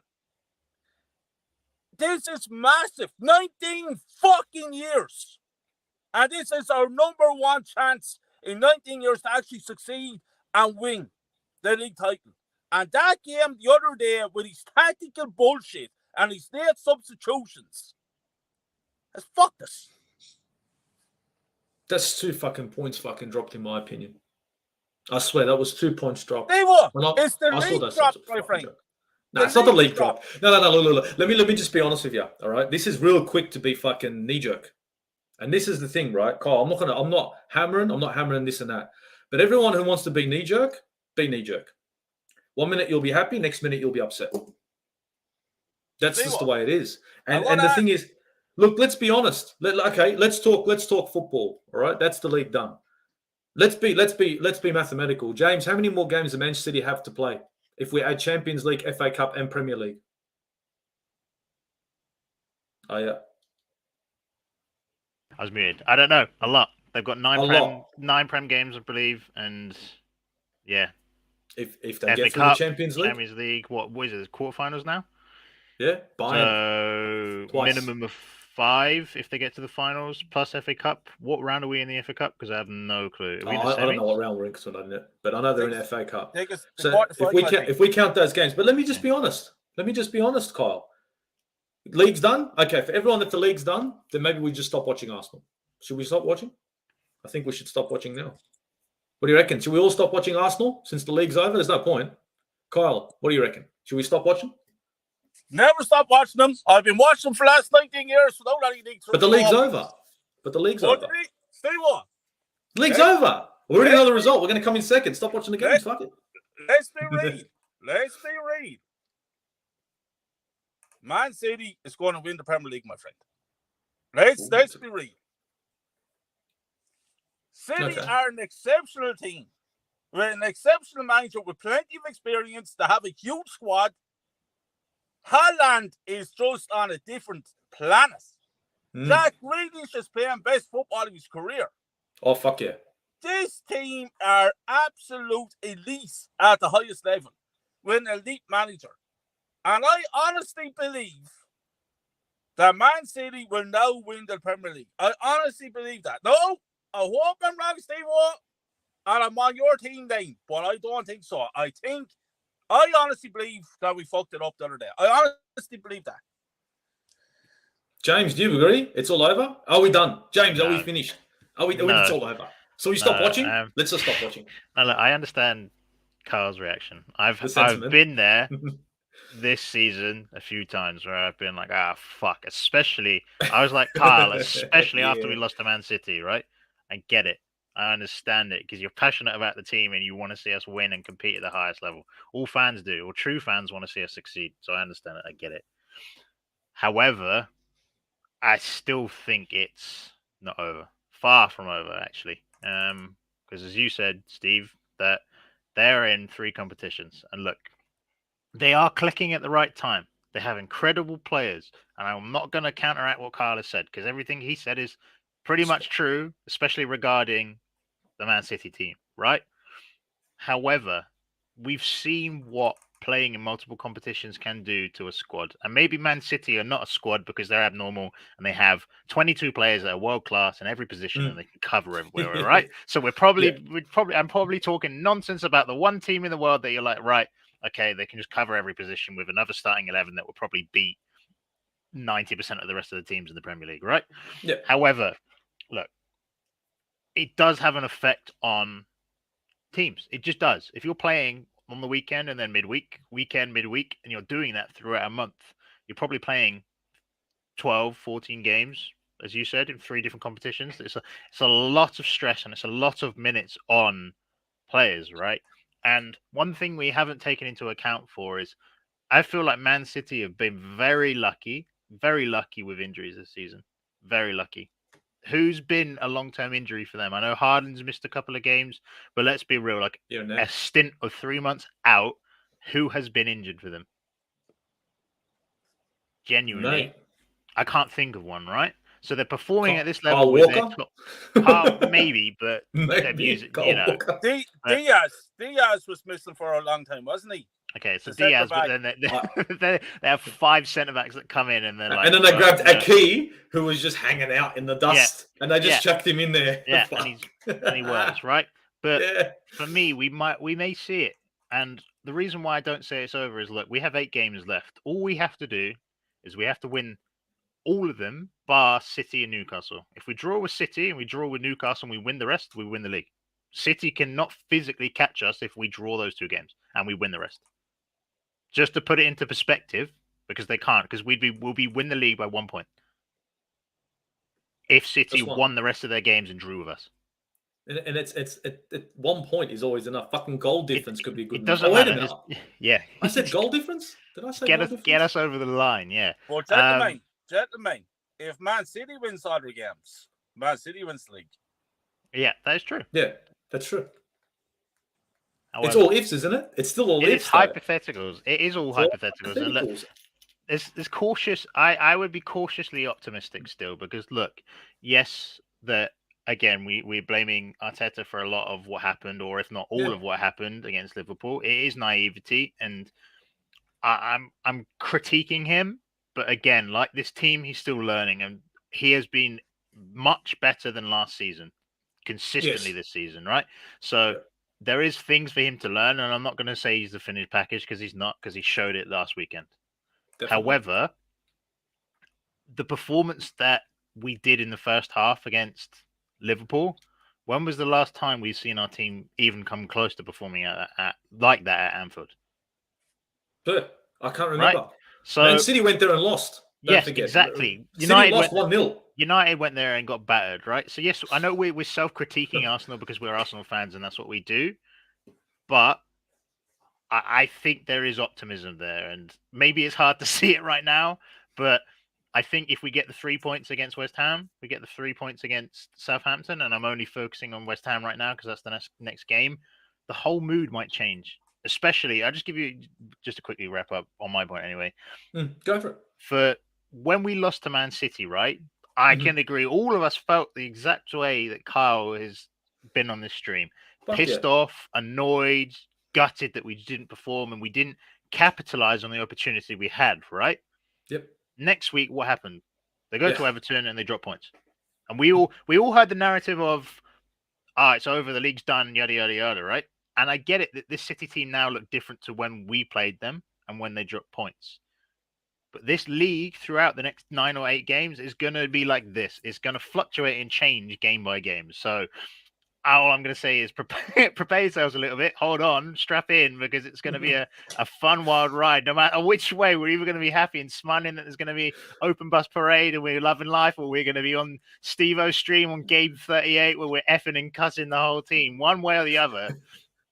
This is massive. 19 fucking years. And this is our number one chance in 19 years to actually succeed and win the league title. And that game the other day with his tactical bullshit and his late substitutions has fucked us. That's 2 fucking points fucking dropped in my opinion. I swear that was 2 points dropped. They were. It's the league drop, my friend. No, it's not the league drop. No. Look. Let me just be honest with you. All right, this is real quick to be fucking knee jerk, and this is the thing, right, Kyle? I'm not hammering this and that. But everyone who wants to be knee jerk, be knee jerk. 1 minute you'll be happy, next minute you'll be upset. That's just the way it is. And the thing is, look, let's be honest. Let's talk football. All right, that's the league done. Let's be mathematical. James, how many more games does Manchester City have to play if we add Champions League, FA Cup, and Premier League? Oh yeah. I was muted. I don't know. A lot. They've got nine prem games, I believe, and yeah. If they get through the Champions League, what is it? Quarterfinals now? Yeah, so minimum of 5 if they get to the finals plus FA Cup. What round are we in the FA Cup? Because I have no clue. I don't know what round we're in because I don't know, but I know they're in FA Cup. So if we count those games, but let me just be honest. Kyle. League's done. Okay, for everyone that the league's done, then maybe we just stop watching Arsenal. Should we stop watching? I think we should stop watching now. What do you reckon? Should we all stop watching Arsenal since the league's over? There's no point. Kyle, what do you reckon? Should we stop watching? Never stop watching them. I've been watching them for the last 19 years without anything. But the league's over. Stay what? League's over. We already know the result. We're going to come in second. Stop watching the games. Fuck it. Let's be read. Man City is going to win the Premier League, my friend. Let's be real. City are an exceptional team. We're an exceptional manager with plenty of experience. They have a huge squad. Haaland is just on a different planet. Jack Grealish is playing best football of his career. Oh, fuck yeah. This team are absolute elites at the highest level with an elite manager. And I honestly believe that Man City will now win the Premier League. I honestly believe that. No, I hope I'm wrong, Steve Watt, and I'm on your team then, but I don't think so. I honestly believe that we fucked it up the other day. I honestly believe that. James, do you agree? It's all over? Are we done? James, are we finished? It's all over. So we stop watching? Let's just stop watching. I understand Carl's reaction. I've been there this season a few times where I've been like, fuck. Especially, I was like, Carl, especially after we lost to Man City, right? I get it. I understand it because you're passionate about the team and you want to see us win and compete at the highest level. All fans do, or true fans want to see us succeed. So I understand it. I get it. However, I still think it's not over. Far from over, actually. Because as you said, Steve, that they're in 3 competitions. And look, they are clicking at the right time. They have incredible players. And I'm not going to counteract what Carl has said because everything he said is pretty much true, especially regarding the Man City team, right? However, we've seen what playing in multiple competitions can do to a squad. And maybe Man City are not a squad because they're abnormal and they have 22 players that are world class in every position and they can cover everywhere, right? So I'm probably talking nonsense about the one team in the world that you're like, right, okay, they can just cover every position with another starting 11 that will probably beat 90% of the rest of the teams in the Premier League, right? Yeah. However, look, it does have an effect on teams. It just does. If you're playing on the weekend and then midweek, and you're doing that throughout a month, you're probably playing 12, 14 games, as you said, in 3 different competitions. It's a lot of stress and it's a lot of minutes on players, right? And one thing we haven't taken into account for is I feel like Man City have been very lucky with injuries this season. Very lucky. Who's been a long-term injury for them? I know Harden's missed a couple of games, but let's be real. Like a stint of 3 months out, who has been injured for them? Genuinely, I can't think of one, right? So they're performing at this level with their top, maybe, but Diaz was missing for a long time, wasn't he? Okay, so Diaz, but then they have 5 centre backs that come in and they're like, and then they grabbed Aki, who was just hanging out in the dust, and they just chucked him in there. Yeah, and he works, right? But for me, we may see it, and the reason why I don't say it's over is, look, we have 8 games left. All we have to do is we have to win all of them, bar City and Newcastle. If we draw with City and we draw with Newcastle and we win the rest, we win the league. City cannot physically catch us if we draw those 2 games and we win the rest. Just to put it into perspective, because they can't, because we'll be win the league by 1 point. If City won the rest of their games and drew with us. And it's 1 point is always enough. Fucking goal difference could be good. It doesn't matter. Wait a minute. Yeah. I said goal difference? Did I say goal difference? Get us over the line, yeah. Well, gentlemen, if Man City wins all their games, Man City wins the league. Yeah, that is true. Yeah, that's true. However, it's all ifs, isn't it? It's still all ifs. It's hypotheticals. It is all hypotheticals. And look, there's cautious. I would be cautiously optimistic still, because look, yes, that again we're blaming Arteta for a lot of what happened, or if not all of what happened against Liverpool. It is naivety, and I'm critiquing him. But again, like this team, he's still learning, and he has been much better than last season, consistently this season, right? So there is things for him to learn, and I'm not going to say he's the finished package, because he's not, because he showed it last weekend. Definitely. However, the performance that we did in the first half against Liverpool, when was the last time we've seen our team even come close to performing like that at Anfield? I can't remember. Right? So Man City went there and lost. Yes, exactly. United lost 1-0. United went there and got battered, right? So yes, I know we're self-critiquing Arsenal because we're Arsenal fans and that's what we do. But I think there is optimism there, and maybe it's hard to see it right now, but I think if we get the 3 points against West Ham, we get the 3 points against Southampton, and I'm only focusing on West Ham right now because that's the next game, the whole mood might change. Especially, I'll just give you, just to quickly wrap up on my point anyway. Go for it. For when we lost to Man City, right? I can agree. All of us felt the exact way that Kyle has been on this stream. Pissed off, annoyed, gutted that we didn't perform and we didn't capitalize on the opportunity we had, right? Yep. Next week, what happened? They go to Everton and they drop points. And we all heard the narrative of, it's over, the league's done, yada, yada, yada, right? And I get it that this City team now look different to when we played them and when they dropped points. But this league, throughout the next 9 or 8 games, is going to be like this. It's going to fluctuate and change game by game. So all I'm going to say is prepare yourselves a little bit. Hold on, strap in, because it's going to be a fun, wild ride. No matter which way, we're either going to be happy and smiling that there's going to be open bus parade and we're loving life, or we're going to be on Steve-O's stream on Game 38 where we're effing and cussing the whole team. One way or the other,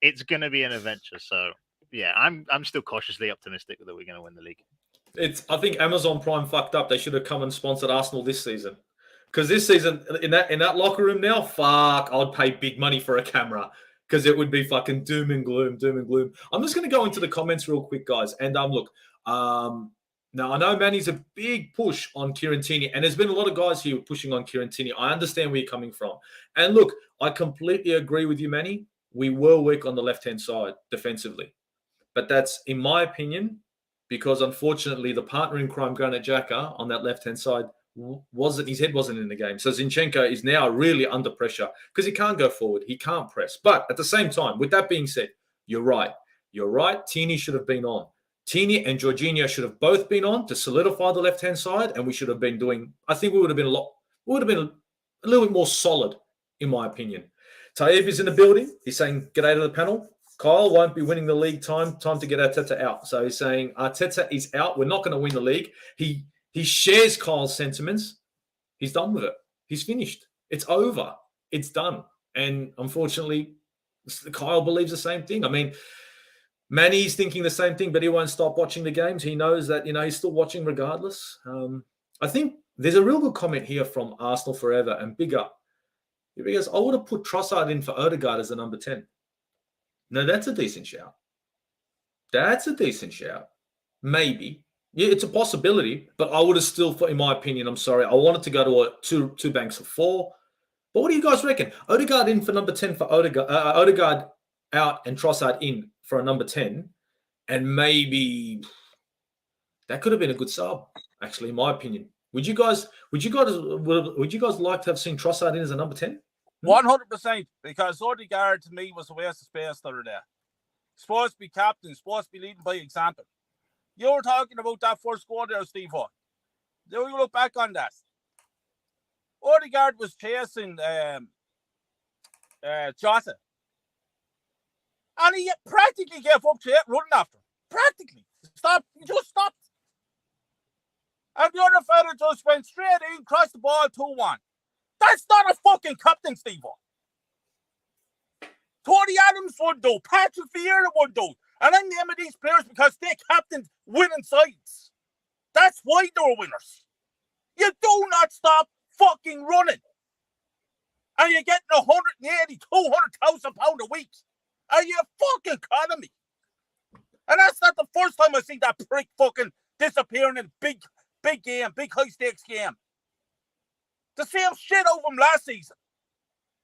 it's going to be an adventure. So, yeah, I'm still cautiously optimistic that we're going to win the league. I think Amazon Prime fucked up. They should have come and sponsored Arsenal this season. Because this season, in that locker room now, I'd pay big money for a camera. Because it would be fucking doom and gloom. I'm just going to go into the comments real quick, guys. And look, now I know Manny's a big push on Kieran Tierney. And there's been a lot of guys here pushing on Kieran Tierney. I understand where you're coming from. And look, I completely agree with you, Manny. We were weak on the left-hand side defensively. But that's, in my opinion, because unfortunately the partner in crime, Granit Xhaka, on that left-hand side, his head wasn't in the game. So Zinchenko is now really under pressure because he can't go forward. He can't press. But at the same time, with that being said, you're right. Tierney should have been on. Tierney and Jorginho should have both been on to solidify the left-hand side, and we should have been doing, I think we would have been a little bit more solid, in my opinion. Tayev is in the building. He's saying, get out of the panel. Kyle won't be winning the league. Time to get Arteta out. So he's saying Arteta is out. We're not going to win the league. He shares Kyle's sentiments. He's done with it. He's finished. It's over. It's done. And unfortunately, Kyle believes the same thing. I mean, Manny's thinking the same thing, but he won't stop watching the games. He knows that, he's still watching regardless. I think there's a real good comment here from Arsenal Forever and Big Up. Because I would have put Trossard in for Odegaard as the number 10. No, that's a decent shout. Maybe. Yeah, it's a possibility, but I would have still, in my opinion, I'm sorry, I wanted to go to two banks of 4. But what do you guys reckon? Odegaard in for number 10 for Odegaard out and Trossard in for a number 10, and maybe that could have been a good sub, actually, in my opinion. Would you guys like to have seen Trossard in as a number 10? 100%, because Odegaard to me was a waste of space the other day. Supposed to be captain, supposed to be leading by example. You were talking about that first goal there, Steve. Do you look back on that? Odegaard was chasing Jota. And he practically gave up to it running after him. Practically. stopped. He just stopped. And the other fella just went straight in, crossed the ball 2-1. That's not a fucking captain, Steve-O. Tony Adams would do. Patrick Vieira would do. And I'm naming these players because they captained winning sides. That's why they're winners. You do not stop fucking running. And you're getting 180, 200,000 pounds a week. Are you fucking kidding me? And that's not the first time I see that prick fucking disappearing in big game, big high stakes game. The same shit over him last season.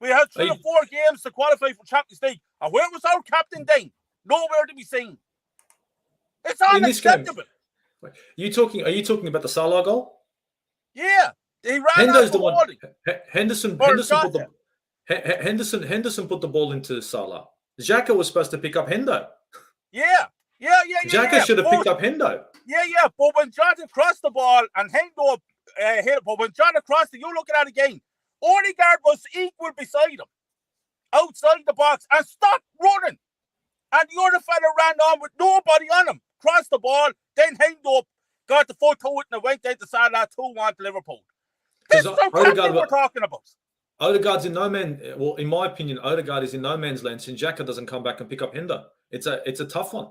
We had 3 or 4 games to qualify for Champions League. And where was our captain then? Nowhere to be seen. It's unacceptable. Are you talking about the Salah goal? Yeah. He ran out of holding. Henderson put the ball into Salah. Xhaka was supposed to pick up Hendo. Yeah. Xhaka should have picked up Hendo. Yeah. But when Jonathan crossed the ball and Hendo hit it, but when Jonathan crossed it, you look at it again. Odegaard was equal beside him, outside the box, and stopped running. And the other fella ran on with nobody on him, crossed the ball, then Hendo got the foot to it, and it went down to Salah 2-1 to Liverpool. This is what we're talking about. Odegaard's in no man. Well, in my opinion, Odegaard is in no man's land since Xhaka doesn't come back and pick up Hendo. It's a tough one.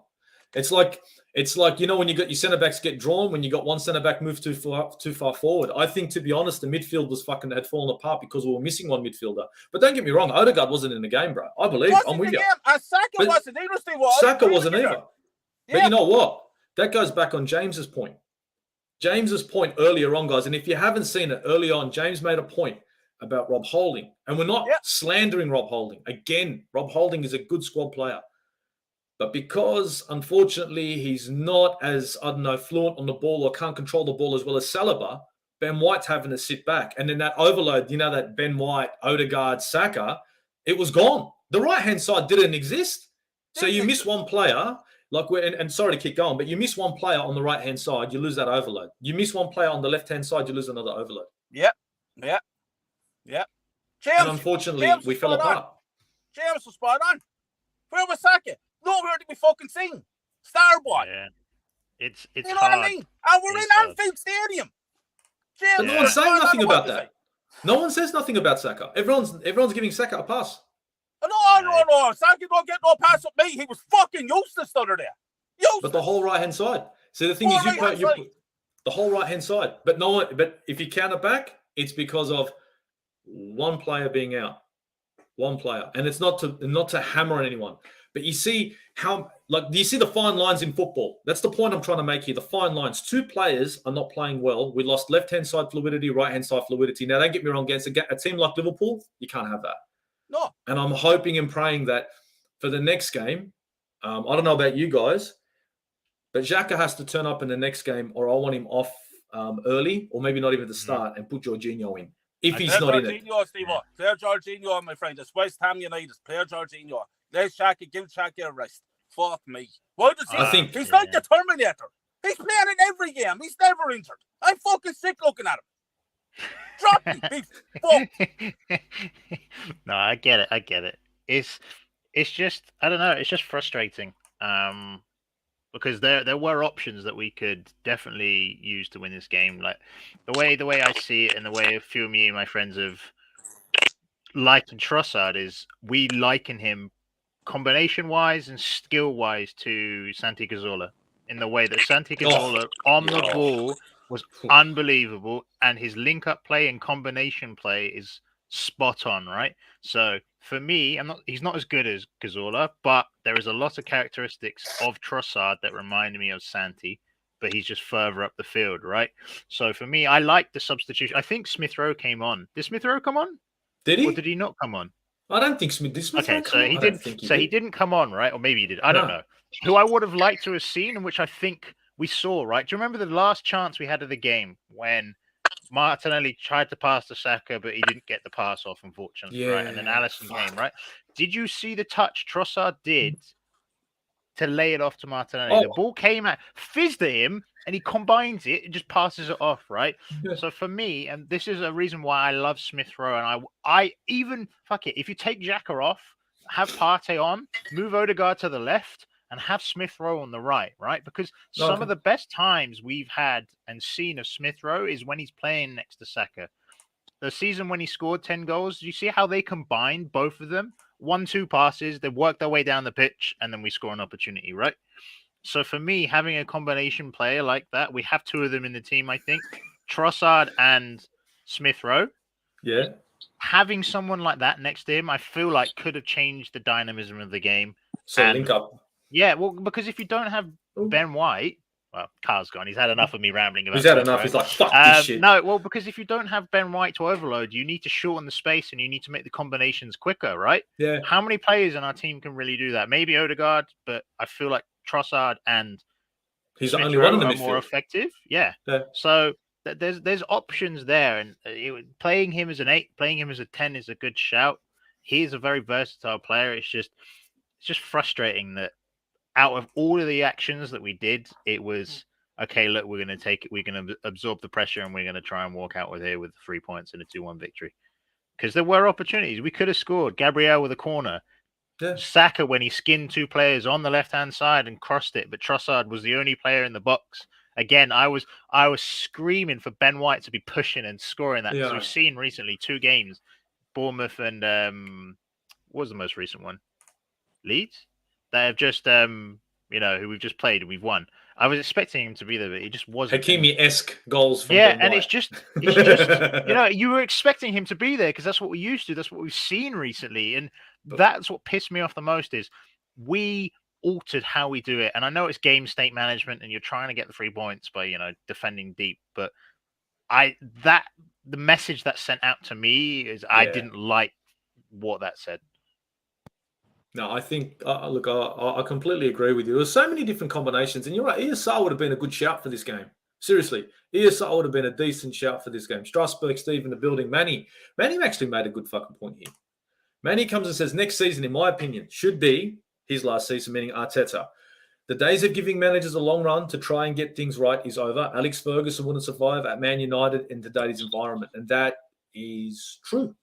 It's like when you got your centre backs get drawn when you got one centre back move too far forward. I think, to be honest, the midfield had fallen apart because we were missing one midfielder. But don't get me wrong, Odegaard wasn't in the game, bro. I believe I'm with you. And Saka wasn't either. Saka wasn't either. Yeah. But you know what? That goes back on James's point. James's point earlier on, guys, and if you haven't seen it early on, James made a point about Rob Holding, and we're not slandering Rob Holding. Again, Rob Holding is a good squad player. But because, unfortunately, he's not as, fluent on the ball or can't control the ball as well as Saliba, Ben White's having to sit back. And then that overload, that Ben White, Odegaard, Saka, it was gone. The right-hand side didn't exist. So you miss one player, and sorry to keep going, but you miss one player on the right-hand side, you lose that overload. You miss one player on the left-hand side, you lose another overload. Yeah. James, and unfortunately, we fell apart. James was spot on. Where was Saka? Nowhere to be fucking seen. Starboy. Yeah. It's you know hard. what I mean? And we're in Anfield Stadium. James, but no one's saying nothing about that. No one says nothing about Saka. Everyone's giving Saka a pass. No. Saka don't get no pass with me. He was fucking useless under there. Useless. But the whole right-hand side. So the thing is, you put the whole right-hand side. But no one. But if you count it back, it's because of one player being out. One player. And it's not to hammer on anyone. But you see do you see the fine lines in football? That's the point I'm trying to make here. The fine lines. 2 players are not playing well. We lost left-hand side fluidity, right-hand side fluidity. Now, don't get me wrong, against a team like Liverpool, you can't have that. No. And I'm hoping and praying that for the next game, I don't know about you guys, but Xhaka has to turn up in the next game, or I want him off early, or maybe not even at the start, and put Jorginho in. If he's not in it. Player Jorginho, my friend. It's West Ham United. Player Jorginho. Let Shakey, give Shakey a rest. Fuck me. Why does he's like the Terminator. He's playing in every game. He's never injured. I'm fucking sick looking at him. Drop me, big fuck. No, I get it. It's just, I don't know. It's just frustrating. Because there were options that we could definitely use to win this game. Like the way I see it, and the way a few of me and my friends have likened Trossard is, we liken him combination-wise and skill-wise to Santi Cazorla, in the way that Santi Cazorla on the ball was unbelievable, and his link-up play and combination play is spot on, right? So for me, he's not as good as Cazorla, but there is a lot of characteristics of Trossard that remind me of Santi, but he's just further up the field, right? So for me, I like the substitution. I think Smith Rowe came on. Did Smith Rowe come on? Did he? Or did he not come on? I don't think Smith did. Okay, so he did. So he didn't come on, right? Or maybe he did. I don't know. Who I would have liked to have seen, and which I think we saw, right? Do you remember the last chance we had of the game when Martinelli tried to pass to Saka, but he didn't get the pass off, unfortunately, right? And then Alisson came, right? Did you see the touch Trossard did to lay it off to Martinelli? The ball came out, fizzed at him, and he combines it and just passes it off, right? So for me, and this is a reason why I love Smith Rowe, and I even, fuck it, if you take Xhaka off, have Partey on, move Odegaard to the left, and have Smith Rowe on the right, right? Because some Okay. of the best times we've had and seen of Smith Rowe is when he's playing next to Saka. The season when he scored 10 goals, do you see how they combined both of them? 1-2 passes, they work their way down the pitch, and then we score an opportunity, right? So for me, having a combination player like that, we have two of them in the team, I think, Trossard and Smith Rowe. Yeah. Having someone like that next to him, I feel like could have changed the dynamism of the game. So And- link up. Yeah, well, because if you don't have Ben White, well, Carl's gone. He's had enough of me rambling about. He's had Smith enough. Rowe. He's like, fuck this shit. No, well, because if you don't have Ben White to overload, you need to shorten the space and you need to make the combinations quicker, right? Yeah. How many players in our team can really do that? Maybe Odegaard, but I feel like Trossard and He's the Smith only Rowe one in the are midfield. more effective. Yeah. Yeah. So there's options there, and playing him as an 8, playing him as a 10 is a good shout. He's a very versatile player. It's just frustrating that out of all of the actions that we did, it was okay. Look, we're going to take it. We're going to absorb the pressure, and we're going to try and walk out with 3 points and a 2-1 victory. Because there were opportunities. We could have scored. Gabriel with a corner. Yeah. Saka when he skinned 2 players on the left-hand side and crossed it, but Trossard was the only player in the box. Again, I was screaming for Ben White to be pushing and scoring that, because we've seen recently 2 games, Bournemouth and what was the most recent one? Leeds? They have just who we've just played and we've won. I was expecting him to be there, but he just wasn't. Hakimi-esque goals from Ben White. it's just you were expecting him to be there because that's what we used to. That's what we've seen recently, and that's what pissed me off the most is we altered how we do it. And I know it's game state management, and you're trying to get the 3 points by defending deep, but the message that sent out to me is I didn't like what that said. No, I think, look, I completely agree with you. There's so many different combinations, and you're right. ESR would have been a good shout for this game. Seriously, ESR would have been a decent shout for this game. Strasbourg, Steve in the building. Manny actually made a good fucking point here. Manny comes and says, next season, in my opinion, should be his last season, meaning Arteta. The days of giving managers a long run to try and get things right is over. Alex Ferguson wouldn't survive at Man United in today's environment, and that is true.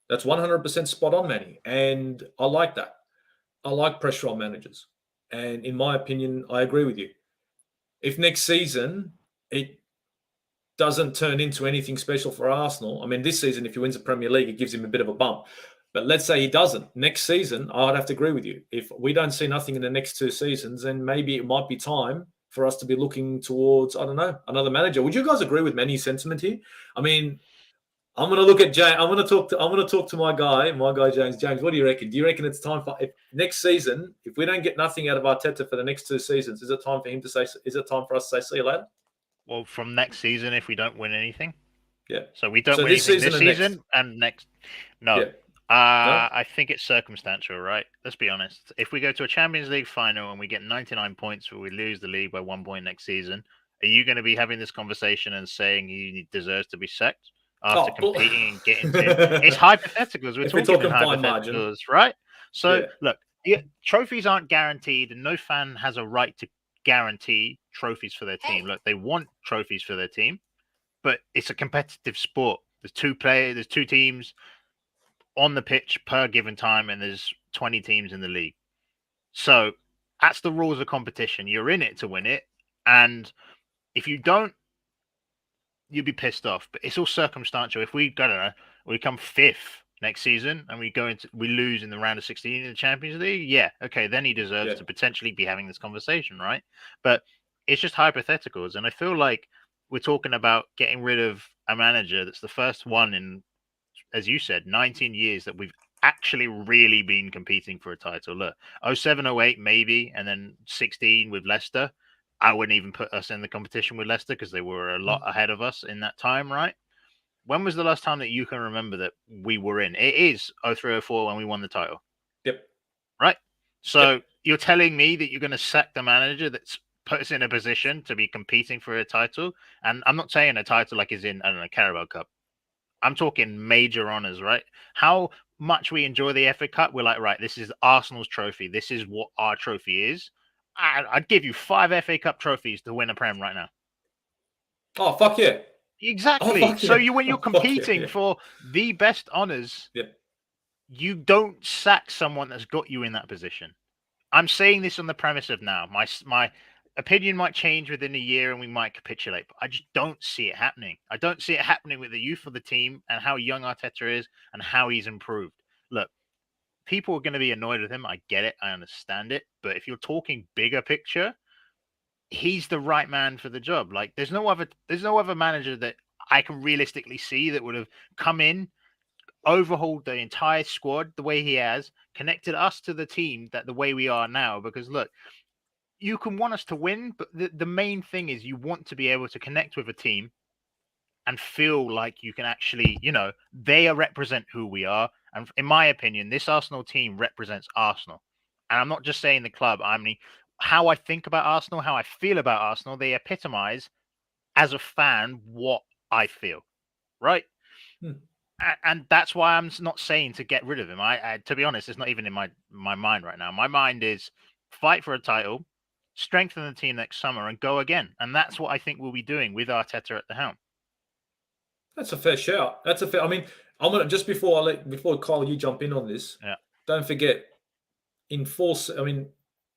That's 100% spot on, Manny. And I like that. I like pressure on managers. And in my opinion, I agree with you. If next season it doesn't turn into anything special for Arsenal, I mean, this season, if he wins the Premier League, it gives him a bit of a bump. But let's say he doesn't. Next season, I'd have to agree with you. If we don't see nothing in the next 2 seasons, then maybe it might be time for us to be looking towards, I don't know, another manager. Would you guys agree with Manny's sentiment here? I mean, I'm going to look at James. I'm going to talk to my guy James. James, what do you reckon? Do you reckon it's time for next season? If we don't get nothing out of Arteta for the next 2 seasons, is it time for him to say? Is it time for us to say see you later? Well, from next season, if we don't win anything, yeah. So we don't win anything this season and next. No, yeah. I think it's circumstantial, right? Let's be honest. If we go to a Champions League final and we get 99 points, but we lose the league by 1 point next season, are you going to be having this conversation and saying he deserves to be sacked? After competing and getting to it's hypotheticals. We're talking hypotheticals, right? So look, trophies aren't guaranteed, and no fan has a right to guarantee trophies for their team. Look, they want trophies for their team, but it's a competitive sport. There's 2 teams on the pitch per given time, and there's 20 teams in the league. So that's the rules of competition. You're in it to win it, and if you don't, you'd be pissed off. But it's all circumstantial. If we come 5th next season and we lose in the round of 16 in the Champions League, okay, then he deserves to potentially be having this conversation, right? But it's just hypotheticals, and I feel like we're talking about getting rid of a manager that's the first one in, as you said, 19 years that we've actually really been competing for a title. Look, 07-08 maybe, and then 16 with Leicester. I wouldn't even put us in the competition with Leicester because they were a lot ahead of us in that time, right? When was the last time that you can remember that we were in? It is 03-04 when we won the title. Yep. Right? So you're telling me that you're going to sack the manager that's put us in a position to be competing for a title? And I'm not saying a title like is in, I don't know, Carabao Cup. I'm talking major honours, right? How much we enjoy the FA Cup, we're like, right, this is Arsenal's trophy. This is what our trophy is. I'd give you 5 FA Cup trophies to win a Prem right now. Oh, fuck yeah. Exactly. Oh, so when you're competing for the best honours, you don't sack someone that's got you in that position. I'm saying this on the premise of now. My opinion might change within a year and we might capitulate, but I just don't see it happening. I don't see it happening with the youth of the team and how young Arteta is and how he's improved. Look, people are going to be annoyed with him. I get it. I understand it. But if you're talking bigger picture, he's the right man for the job. Like there's no other manager that I can realistically see that would have come in, overhauled the entire squad the way he has, connected us to the team that the way we are now. Because look, you can want us to win, but the main thing is you want to be able to connect with a team and feel like you can actually, they represent who we are. And in my opinion, this Arsenal team represents Arsenal. And I'm not just saying the club. I mean, how I think about Arsenal, how I feel about Arsenal, they epitomize as a fan what I feel, right? And that's why I'm not saying to get rid of him. I to be honest, it's not even in my mind right now. My mind is fight for a title, strengthen the team next summer, and go again. And that's what I think we'll be doing with Arteta at the helm. That's a fair shout. I mean, I'm gonna just before Kyle, you jump in on this. Yeah. Don't forget,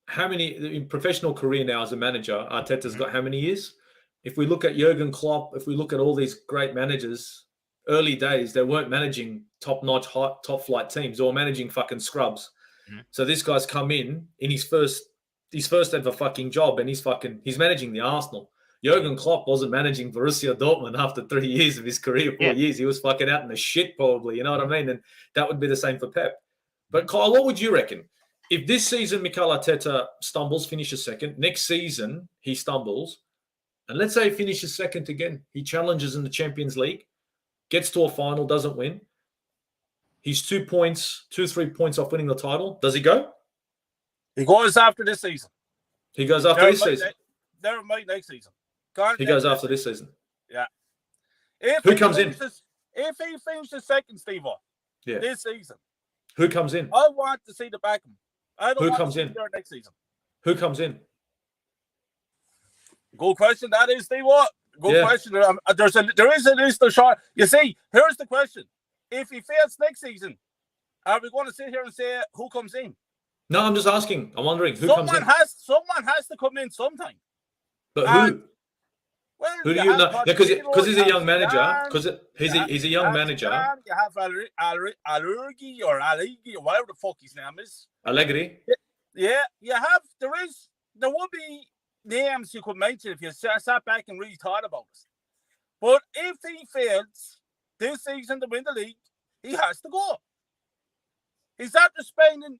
how many in professional career now as a manager, Arteta's got how many years? If we look at Jurgen Klopp, if we look at all these great managers, early days they weren't managing top-notch, top-flight teams. They were managing fucking scrubs. So this guy's come in his first ever fucking job, and he's managing the Arsenal. Jurgen Klopp wasn't managing Borussia Dortmund after 3 years of his career, 4 years. He was fucking out in the shit probably, you know what I mean? And that would be the same for Pep. But Kyle, what would you reckon? If this season Mikel Arteta stumbles, finishes second, next season he stumbles, and let's say he finishes second again, he challenges in the Champions League, gets to a final, doesn't win, he's 3 points off winning the title. Does he go? He goes after this season. He goes after this season. Never mind next season. He goes after this season. Yeah. Who comes in? If he finishes second, Steve, this season. Who comes in? I want to see the back of him. I don't Who want comes to see in there next season. Who comes in? Good question. That is, Steve. Good question. There is a list of short. You see, here's the question: if he fails next season, are we going to sit here and say who comes in? No, I'm just asking. I'm wondering who comes in. Someone has to come in sometime. But who? Well, who do you know? Because he's a young manager. Because he's a young manager. You have Allegri or whatever the fuck his name is. Allegri. Yeah, there will be names you could mention if you sat back and really thought about it. But if he fails this season to win the league, he has to go. He's after spending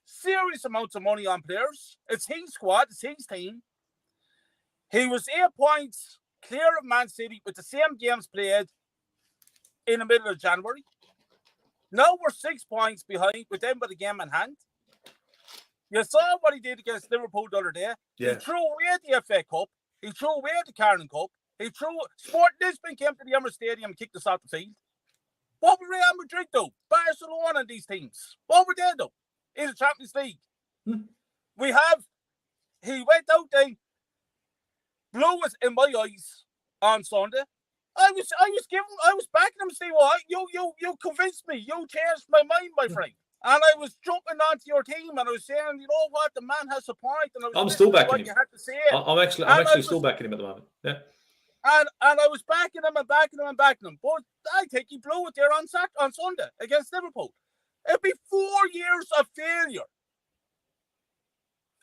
serious amounts of money on players. It's his squad, it's his team. He was 8 points clear of Man City with the same games played in the middle of January. Now we're 6 points behind with them with the game in hand. You saw what he did against Liverpool the other day. Yeah. He threw away the FA Cup. He threw away the Carling Cup. Sporting Lisbon came to the Emirates Stadium and kicked us off the field. What would Real Madrid do? Barcelona and these teams. What would they do in the Champions League? He went out there, blew us in my eyes on Sunday. I was backing him, Steve. You convinced me. You changed my mind, my friend. And I was jumping onto your team, and I was saying, you know what, the man has a point. And I'm still backing him. You had to say. I'm actually still backing him at the moment. Yeah. And I was backing him. But I think he blew it there on Sunday against Liverpool. It'd be 4 years of failure.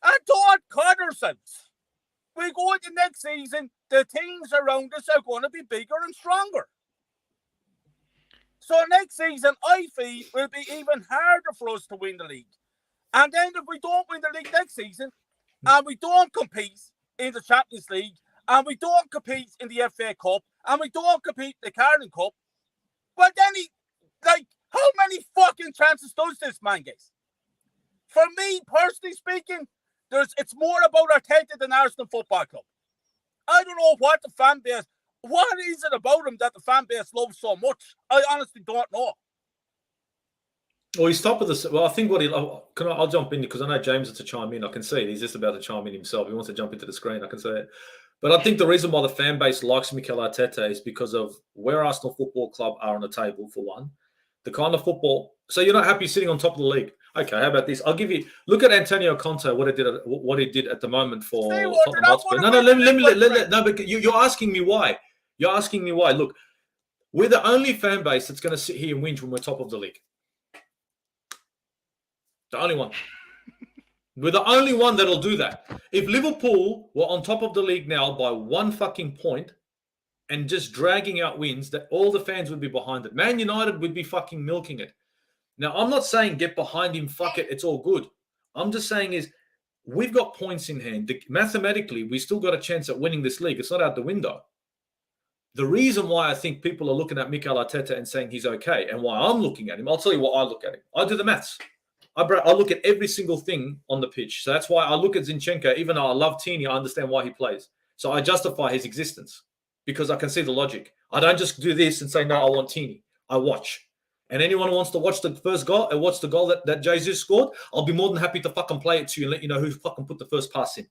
And don't cut ourselves. We go into next season, the teams around us are going to be bigger and stronger. So next season, I feel, will be even harder for us to win the league. And then if we don't win the league next season, and we don't compete in the Champions League, and we don't compete in the FA Cup, and we don't compete in the Carling Cup, well then how many fucking chances does this man get? For me, personally speaking, it's more about Arteta than Arsenal Football Club. I don't know what the fan base. What is it about him that the fan base loves so much? I honestly don't know. Well, he's top of the. Well, I think I'll jump in because I know James has to chime in. I can see it. He's just about to chime in himself. He wants to jump into the screen. I can see it. But I think the reason why the fan base likes Mikel Arteta is because of where Arsenal Football Club are on the table, for one. The kind of football. So you're not happy sitting on top of the league. Okay, how about this? I'll give you look at Antonio Conte, what he did at the moment for Stay what, Tottenham Hotspur. No, but you're asking me why. You're asking me why. Look, we're the only fan base that's going to sit here and whinge when we're top of the league. The only one. We're the only one that'll do that. If Liverpool were on top of the league now by 1 fucking point and just dragging out wins, that all the fans would be behind it. Man United would be fucking milking it. Now, I'm not saying get behind him, fuck it, it's all good. I'm just saying is we've got points in hand. Mathematically, we still got a chance at winning this league. It's not out the window. The reason why I think people are looking at Mikel Arteta and saying he's okay and why I'm looking at him, I'll tell you what I look at him. I do the maths. I look at every single thing on the pitch. So that's why I look at Zinchenko. Even though I love Tini, I understand why he plays. So I justify his existence because I can see the logic. I don't just do this and say, no, I want Tini. I watch. And anyone who wants to watch the first goal and watch the goal that Jesus scored, I'll be more than happy to fucking play it to you and let you know who fucking put the first pass in.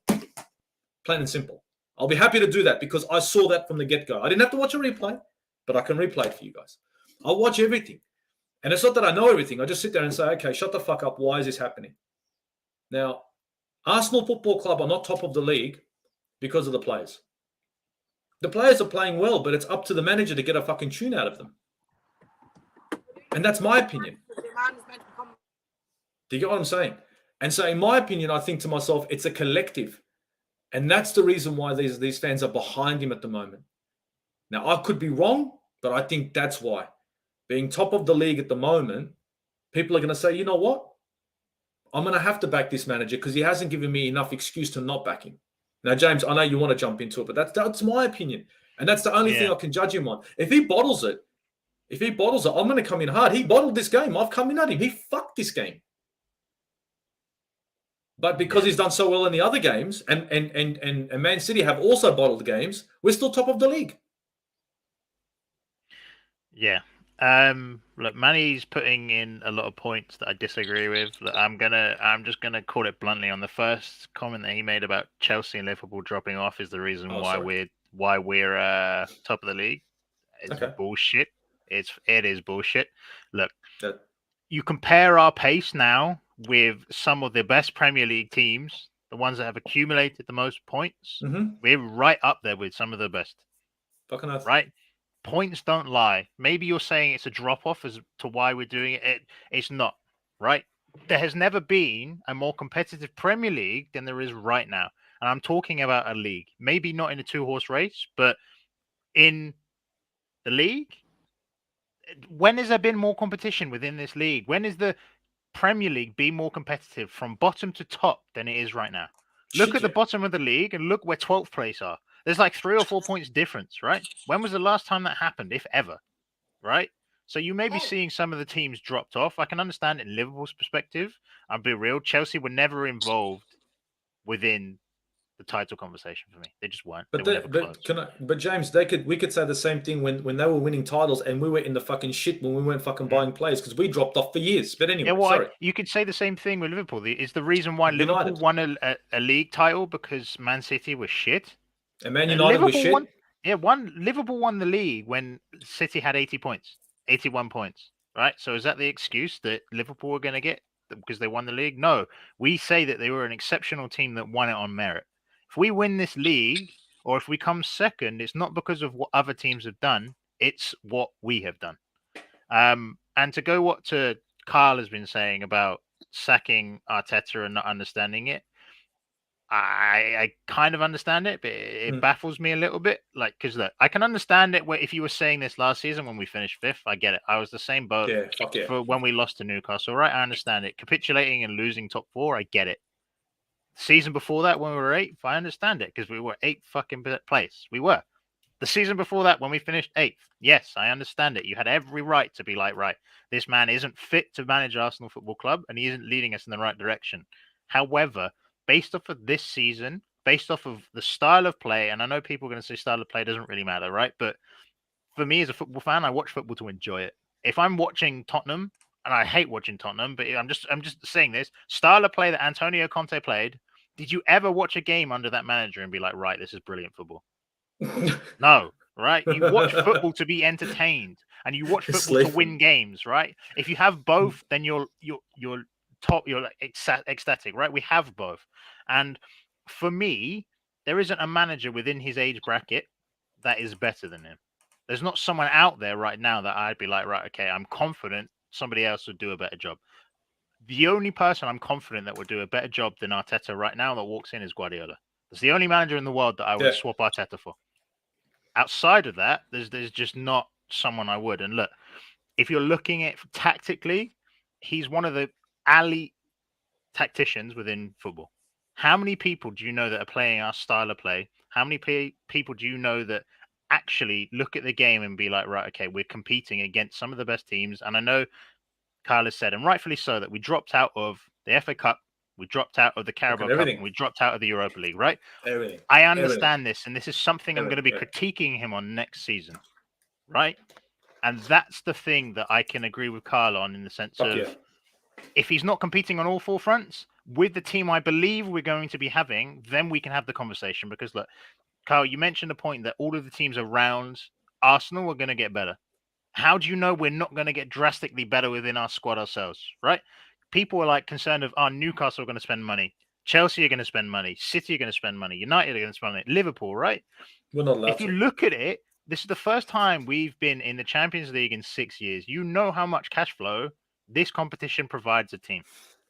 Plain and simple. I'll be happy to do that because I saw that from the get-go. I didn't have to watch a replay, but I can replay it for you guys. I'll watch everything. And it's not that I know everything. I just sit there and say, okay, shut the fuck up. Why is this happening? Now, Arsenal Football Club are not top of the league because of the players. The players are playing well, but it's up to the manager to get a fucking tune out of them. And that's my opinion. Do you get what I'm saying? And so in my opinion, I think to myself, it's a collective. And that's the reason why these fans are behind him at the moment. Now, I could be wrong, but I think that's why. Being top of the league at the moment, people are going to say, you know what? I'm going to have to back this manager because he hasn't given me enough excuse to not back him. Now, James, I know you want to jump into it, but that's my opinion. And that's the only thing I can judge him on. If he bottles it, I'm going to come in hard. He bottled this game. I've come in at him. He fucked this game. But because he's done so well in the other games, and Man City have also bottled games, we're still top of the league. Yeah. Look, Manny's putting in a lot of points that I disagree with. Look, I'm just gonna call it bluntly. On the first comment that he made about Chelsea and Liverpool dropping off is the reason why we're top of the league. It's bullshit. It is bullshit. Look, you compare our pace now with some of the best Premier League teams, the ones that have accumulated the most points. Mm-hmm. We're right up there with some of the best. Fucking earth. Right? Points don't lie. Maybe you're saying it's a drop-off as to why we're doing it. It's not, right? There has never been a more competitive Premier League than there is right now. And I'm talking about a league. Maybe not in a two-horse race, but in the league. When has there been more competition within this league? When is the Premier League been more competitive from bottom to top than it is right now? Look at the bottom of the league and look where 12th place are. There's like 3 or 4 points difference, right? When was the last time that happened, if ever? Right? So you may be seeing some of the teams dropped off. I can understand it in Liverpool's perspective. I'll be real. Chelsea were never involved within the title conversation for me. They just weren't. But James, we could say the same thing when they were winning titles and we were in the fucking shit when we weren't fucking buying players because we dropped off for years. But anyway, sorry. You could say the same thing with Liverpool. Is the reason why Liverpool won a league title because Man City was shit? And Man United was shit? Liverpool won the league when City had 81 points, right? So is that the excuse that Liverpool were going to get because they won the league? No. We say that they were an exceptional team that won it on merit. If we win this league or if we come second, it's not because of what other teams have done. It's what we have done. And to go what Carl has been saying about sacking Arteta and not understanding it, I kind of understand it, but it baffles me a little bit. Like, because look, I can understand it. Where if you were saying this last season when we finished 5th, I get it. I was the same boat for when we lost to Newcastle, right? I understand it. Capitulating and losing top 4, I get it. Season before that, when we were 8th, I understand it because we were 8th fucking place. We were. The season before that, when we finished 8th, yes, I understand it. You had every right to be like, right, this man isn't fit to manage Arsenal Football Club and he isn't leading us in the right direction. However, based off of this season, based off of the style of play, and I know people are going to say style of play doesn't really matter, right? But for me as a football fan, I watch football to enjoy it. If I'm watching Tottenham, and I hate watching Tottenham, but I'm just saying this, style of play that Antonio Conte played, did you ever watch a game under that manager and be like, right, this is brilliant football? No, right? You watch football to be entertained and you watch football to win games, right? If you have both, then you're you're like ecstatic, right? We have both. And for me, there isn't a manager within his age bracket that is better than him. There's not someone out there right now that I'd be like, right, okay, I'm confident somebody else would do a better job. The only person I'm confident that would do a better job than Arteta right now that walks in is Guardiola. It's the only manager in the world that I would swap Arteta for. Outside of that, there's just not someone I would. And look, if you're looking at tactically, he's one of the elite tacticians within football. How many people do you know that are playing our style of play? How many people do you know that actually look at the game and be like, right, okay, we're competing against some of the best teams? And I know Kyle has said, and rightfully so, that we dropped out of the FA Cup, we dropped out of the Carabao Cup, and we dropped out of the Europa League, right? Everything. I understand this, and this is something I'm going to be critiquing him on next season, right? And that's the thing that I can agree with Kyle on, in the sense of if he's not competing on all four fronts with the team I believe we're going to be having, then we can have the conversation. Because look, Kyle, you mentioned the point that all of the teams around Arsenal are going to get better. How do you know we're not going to get drastically better within our squad ourselves, right? People are like concerned of, Newcastle are going to spend money. Chelsea are going to spend money. City are going to spend money. United are going to spend money. Liverpool, right? We're not allowed If you look at it, this is the first time we've been in the Champions League in 6 years. You know how much cash flow this competition provides a team.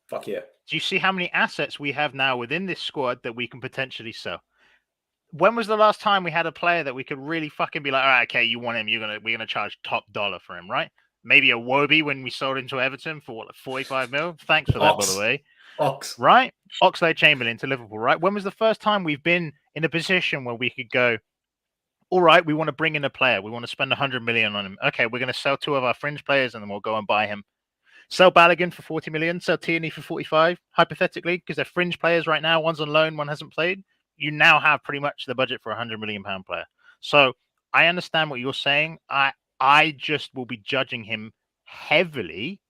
Fuck yeah. Do you see how many assets we have now within this squad that we can potentially sell? When was the last time we had a player that we could really fucking be like, all right, okay, you want him, we're gonna charge top dollar for him, right? Maybe a Wobie when we sold him to Everton for what, like 45 mil? Thanks for that, by the way. Right? Oxlade-Chamberlain to Liverpool, right? When was the first time we've been in a position where we could go, all right, we want to bring in a player. We want to spend 100 million on him. Okay, we're going to sell two of our fringe players and then we'll go and buy him. Sell Balogun for 40 million, sell Tierney for 45, hypothetically, because they're fringe players right now. One's on loan, one hasn't played. You now have pretty much the budget for a £100 million player. So I understand what you're saying. I just will be judging him heavily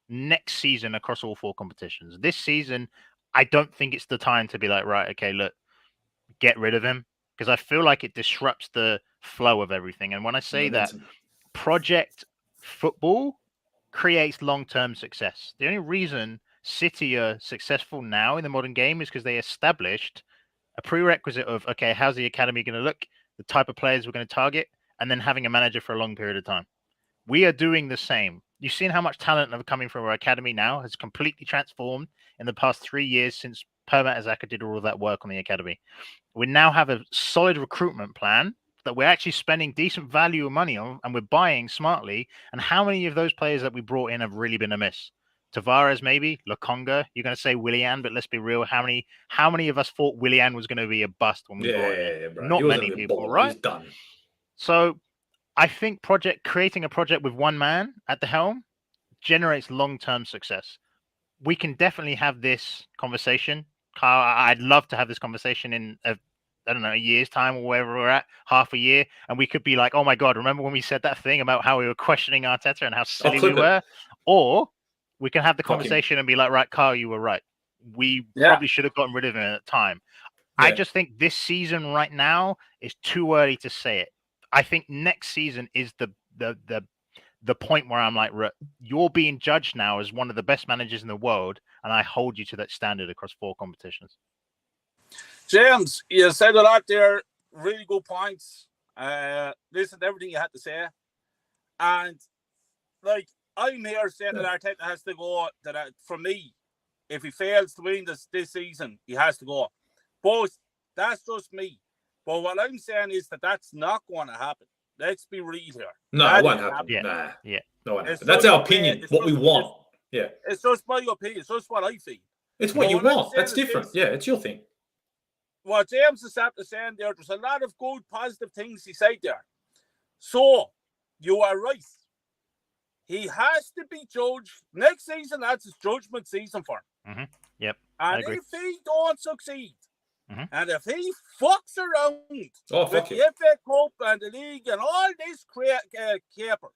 next season across all four competitions. This season, I don't think it's the time to be like, right, okay, look, get rid of him, because I feel like it disrupts the flow of everything. And when I say that, project football creates long-term success. The only reason City are successful now in the modern game is because they established a prerequisite of, okay, how's the academy going to look, the type of players we're going to target, and then having a manager for a long period of time. We are doing the same. You've seen how much talent coming from our academy now has completely transformed in the past 3 years since Permat Xhaka did all of that work on the academy. We now have a solid recruitment plan that we're actually spending decent value of money on, and we're buying smartly. And how many of those players that we brought in have really been amiss? Tavares, maybe Lokonga. You're going to say Willian, but let's be real. How many of us thought Willian was going to be a bust when we brought him in? Bro. Not many people, right? He's done. So I think creating a project with one man at the helm generates long-term success. We can definitely have this conversation. Kyle, I'd love to have this conversation in a year's time or wherever we're at, half a year, and we could be like, oh my God, remember when we said that thing about how we were questioning Arteta and how silly we were? Or we can have the conversation and be like, right, Kyle, you were right. We probably should have gotten rid of him at the time. Yeah. I just think this season right now is too early to say it. I think next season is the point where I'm like, you're being judged now as one of the best managers in the world, and I hold you to that standard across 4 competitions. James, you said a lot there, really good points. Listen to everything you had to say. And, like, I'm here saying that Arteta has to go. That for me, if he fails to win this season, he has to go. But that's just me. But what I'm saying is that that's not going to happen. Let's be real here. No, it won't happen. Yeah. No, it won't happen. That's our opinion. What we want. It's just my opinion. It's just what I feel. It's what you want. That's different. It's your thing. What James is after saying there, there's a lot of good, positive things he said there. So, you are right. He has to be judged. Next season, that's his judgment season for him. Mm-hmm. Yep. And if he don't succeed, and if he fucks around with the FA Cup and the league and all this caper,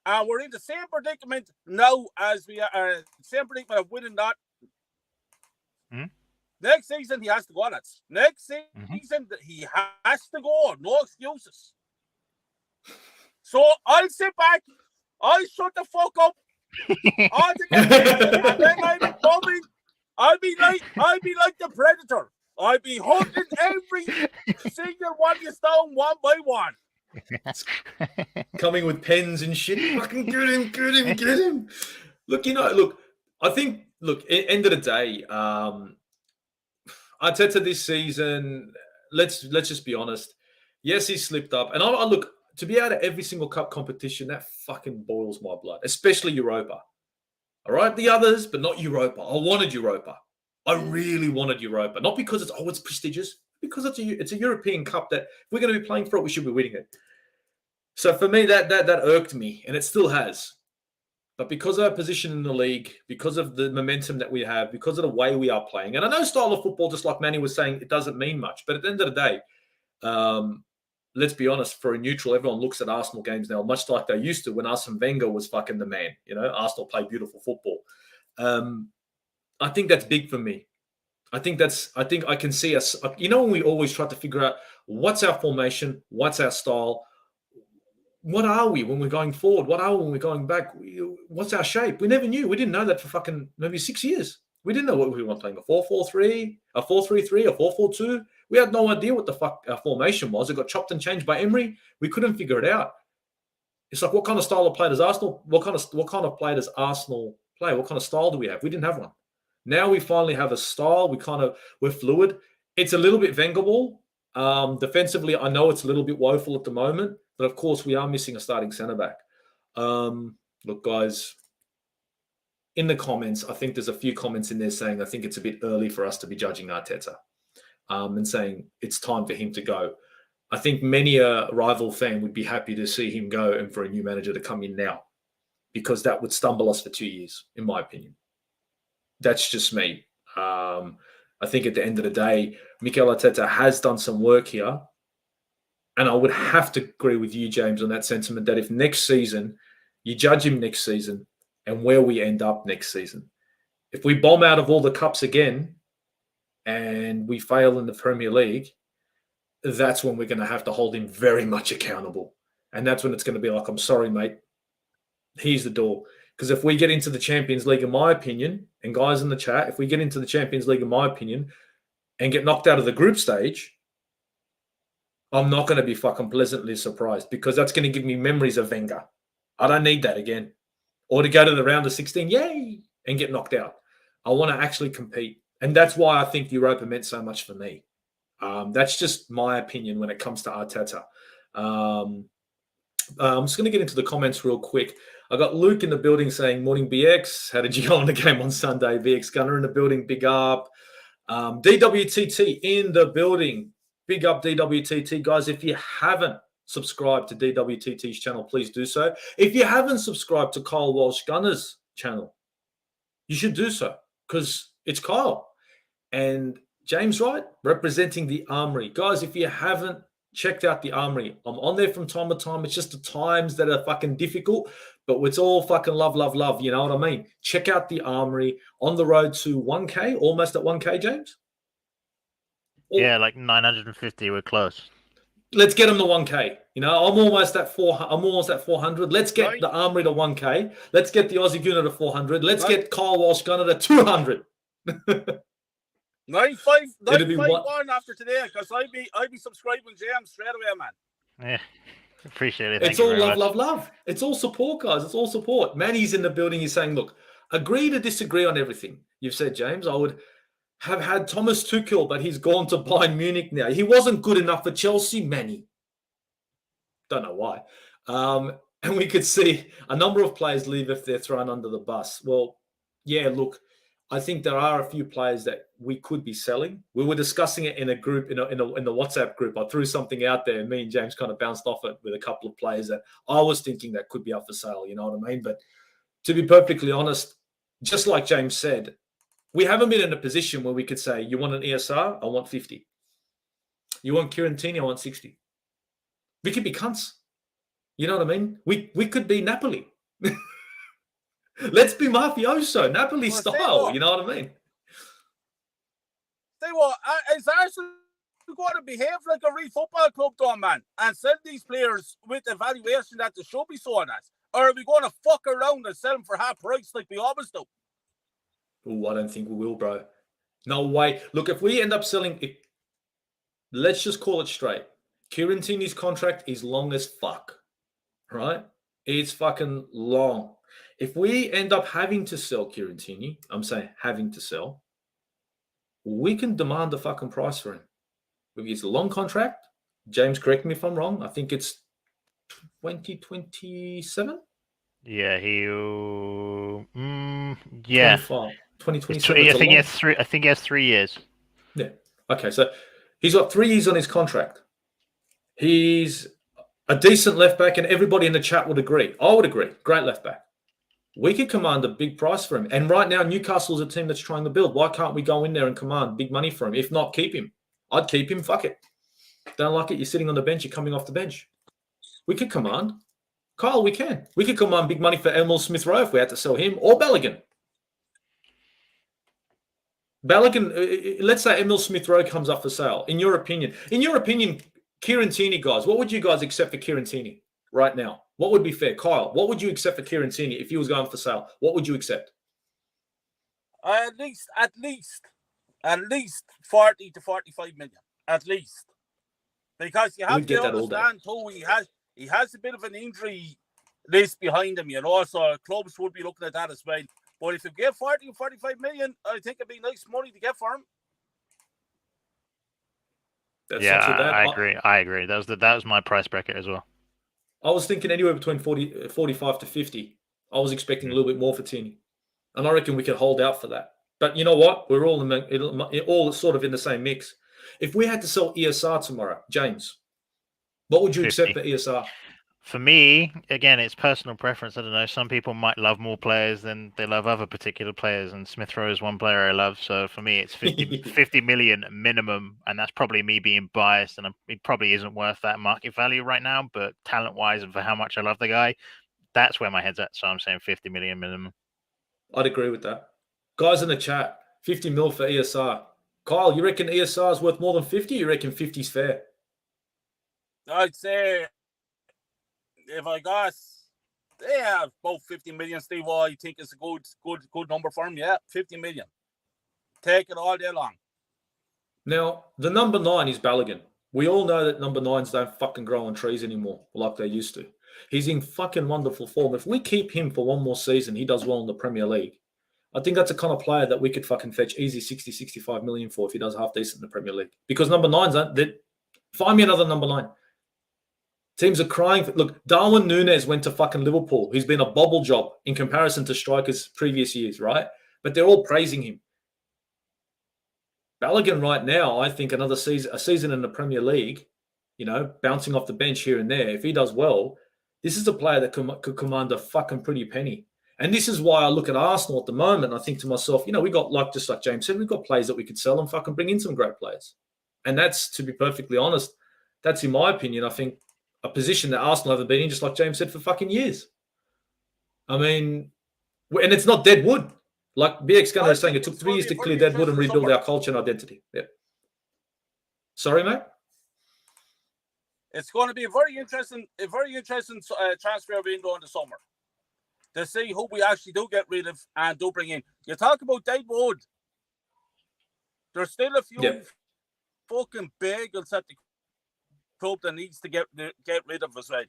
and we're in the same predicament now as we are, same predicament of winning that. Next season, he has to go. Next season, he has to go. No excuses. So I'll sit back. I'll shut the fuck up. All together, and then I'd be coming. I'd be like the Predator. I'd be hunting every single one of you down one by one. Coming with pens and shit. Fucking get him. Look, I think, end of the day, Arteta this season, let's just be honest. Yes, he slipped up. And I look, to be out of every single cup competition, that fucking boils my blood, especially Europa. All right, the others, but not Europa. I wanted Europa. I really wanted Europa. Not because it's prestigious, because it's a European cup that if we're going to be playing for it, we should be winning it. So for me, that irked me, and it still has. But because of our position in the league, because of the momentum that we have, because of the way we are playing, and I know style of football, just like Manny was saying, it doesn't mean much. But at the end of the day, let's be honest, for a neutral, everyone looks at Arsenal games now, much like they used to when Arsene Wenger was fucking the man. Arsenal play beautiful football. I think that's big for me. I think I can see us, when we always try to figure out what's our formation, what's our style, what are we when we're going forward? What are we when we're going back? What's our shape? We never knew. We didn't know that for fucking maybe 6 years. We didn't know what we were playing, a 4-4-3, a 4-3-3, a 4-4-2. We had no idea what the fuck our formation was. It got chopped and changed by Emery. We couldn't figure it out. It's like, what kind of style of play does Arsenal? What kind of play does Arsenal play? What kind of style do we have? We didn't have one. Now we finally have a style. We're fluid. It's a little bit Wengerable. Defensively, I know it's a little bit woeful at the moment, but of course we are missing a starting centre back. Look, guys, in the comments, I think there's a few comments in there saying I think it's a bit early for us to be judging Arteta and saying it's time for him to go. I think many a rival fan would be happy to see him go and for a new manager to come in now, because that would stumble us for 2 years, in my opinion. That's just me. I think at the end of the day, Mikel Arteta has done some work here. And I would have to agree with you, James, on that sentiment that if next season, you judge him next season and where we end up next season. If we bomb out of all the cups again and we fail in the Premier League, that's when we're going to have to hold him very much accountable. And that's when it's going to be like, I'm sorry, mate. Here's the door. Because if we get into the Champions League, in my opinion, and guys in the chat, if we get into the Champions League, in my opinion, and get knocked out of the group stage, I'm not going to be fucking pleasantly surprised, because that's going to give me memories of Wenger. I don't need that again. Or to go to the round of 16, yay, and get knocked out. I want to actually compete. And that's why I think Europa meant so much for me. That's just my opinion when it comes to Arteta. I'm just going to get into the comments real quick. I got Luke in the building saying, morning, BX. How did you go on the game on Sunday? BX Gunner in the building. Big up. DWTT in the building. Big up, DWTT. Guys, if you haven't subscribed to DWTT's channel, please do so. If you haven't subscribed to Kyle Walsh Gunner's channel, you should do so, because it's Kyle and Jameswright representing the Armory. Guys, if you haven't checked out the Armory, I'm on there from time to time. It's just the times that are fucking difficult, but it's all fucking love, love, love. You know what I mean? Check out the Armory on the road to 1K, almost at 1K, James. Yeah, like 950. We're close. Let's get them to 1K. I'm almost at 400. Let's get the Armory to 1K. Let's get the Aussie Gunner to 400. Let's get Kyle Walsh Gunner to 200. 951 after today, because I'd be subscribing James straight away, man. Yeah, appreciate it. It's all love, love, love. It's all support, guys. It's all support. Manny's in the building. He's saying, look, agree to disagree on everything you've said, James. I would have had Thomas Tuchel, but he's gone to Bayern Munich now. He wasn't good enough for Chelsea, Manny. Don't know why. And we could see a number of players leave if they're thrown under the bus. Well, yeah, look, I think there are a few players that we could be selling. We were discussing it in a group, in the WhatsApp group. I threw something out there, and me and James kind of bounced off it with a couple of players that I was thinking that could be up for sale. You know what I mean? But to be perfectly honest, just like James said, we haven't been in a position where we could say, you want an ESR? I want 50. You want Curantini? I want 60. We could be cunts. You know what I mean? We could be Napoli. Let's be mafioso, Napoli style. You know what I mean? Say what? It's actually going to behave like a real football club, though, man, and send these players with the valuation that they should be sold at. Or are we going to fuck around and sell him for half price like we always do? Oh, I don't think we will, bro. No way. Look, if we end up selling it, let's just call it straight. Kieran Tierney's contract is long as fuck, right? It's fucking long. If we end up having to sell Kieran Tierney, I'm saying having to sell, we can demand the fucking price for him. It's a long contract. James, correct me if I'm wrong. I think it's 2027? Yeah, yeah. 2027. I think he has 3 years. Yeah. Okay, so he's got 3 years on his contract. He's a decent left back, and everybody in the chat would agree. I would agree. Great left back. We could command a big price for him. And right now, Newcastle's a team that's trying to build. Why can't we go in there and command big money for him? If not, keep him. I'd keep him. Fuck it. Don't like it. You're sitting on the bench. You're coming off the bench. We could command. Kyle, we can. We could command big money for Emil Smith-Rowe if we had to sell him, or Balogun. Let's say Emil Smith-Rowe comes up for sale. In your opinion, Kieran Tierney, guys, what would you guys accept for Kieran Tierney right now? What would be fair? Kyle, what would you accept for Kieran Tierney if he was going for sale? What would you accept? At least 40 to 45 million. At least. Because you have to understand too, he has a bit of an injury list behind him, so clubs would be looking at that as well. But if you get 40 or 45 million, I think it'd be nice money to get for him. That's not too bad. I agree. That was my price bracket as well. I was thinking anywhere between 45 to 50. I was expecting a little bit more for Tierney. And I reckon we could hold out for that. But you know what? We're all sort of in the same mix. If we had to sell ESR tomorrow, James, what would you 50. accept for ESR? For me, again, it's personal preference. I don't know. Some people might love more players than they love other particular players, and Smith-Rowe is one player I love. So for me, it's 50 million minimum, and that's probably me being biased, and it probably isn't worth that market value right now. But talent-wise, and for how much I love the guy, that's where my head's at. So I'm saying 50 million minimum. I'd agree with that. Guys in the chat, 50 mil for ESR. Kyle, you reckon ESR is worth more than 50? You reckon 50 is fair? I'd say if I got, about 50 million, Steve, I think it's a good number for him. Yeah, 50 million. Take it all day long. Now, the number 9 is Balogun. We all know that number 9s don't fucking grow on trees anymore like they used to. He's in fucking wonderful form. If we keep him for one more season, he does well in the Premier League. I think that's a kind of player that we could fucking fetch easy 60, 65 million for if he does half decent in the Premier League. Because number 9s, find me another number 9. Teams are crying for, look, Darwin Núñez went to fucking Liverpool. He's been a bubble job in comparison to strikers previous years, right? But they're all praising him. Balogun right now, I think a season in the Premier League, bouncing off the bench here and there, if he does well, this is a player that could command a fucking pretty penny. And this is why I look at Arsenal at the moment. I think to myself, we got, just like James said, we've got players that we could sell and fucking bring in some great players. And that's, to be perfectly honest, that's in my opinion, I think, a position that Arsenal haven't been in, just like James said, for fucking years. I mean, and it's not dead wood. Like BX Gunner is saying, it took 3 years to clear dead wood and rebuild our culture and identity. Yeah. Sorry, mate? It's going to be a very interesting transfer window in the summer to see who we actually do get rid of and do bring in. You talk about dead wood. There's still a few fucking bagels at the club that needs to get rid of as well.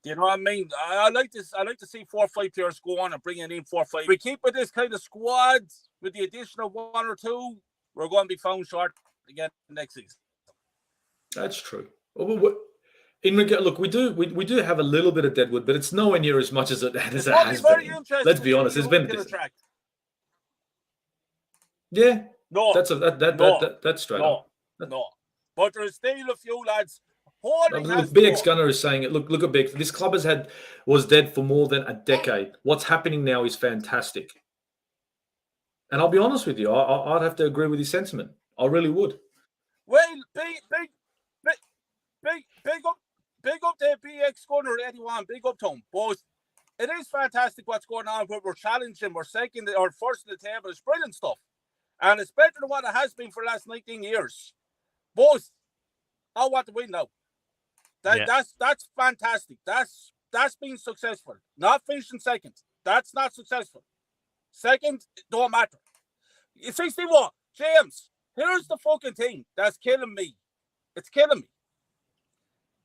Do you know what I mean? I like to see 4 or 5 players go on and bring in 4 or 5. We keep with this kind of squad with the addition of 1 or 2, we're going to be found short again next season. That's true. Look, we do have a little bit of deadwood, but it's nowhere near as much as it has been. Let's be honest. It's been that's straight up. No. But there's still a few lads. BX Gunner is saying it. Look at BX. This club was dead for more than a decade. What's happening now is fantastic. And I'll be honest with you, I'd have to agree with his sentiment. I really would. Well, big up to BX Gunner 81. Big up to him. But it is fantastic what's going on. We're challenging. We're second or first in the table. It's brilliant stuff. And it's better than what it has been for the last 19 years. But I want to win now. That's fantastic. That's That's being successful. Not finishing second. That's not successful. Second, don't matter. You see what? James, here's the fucking thing that's killing me. It's killing me.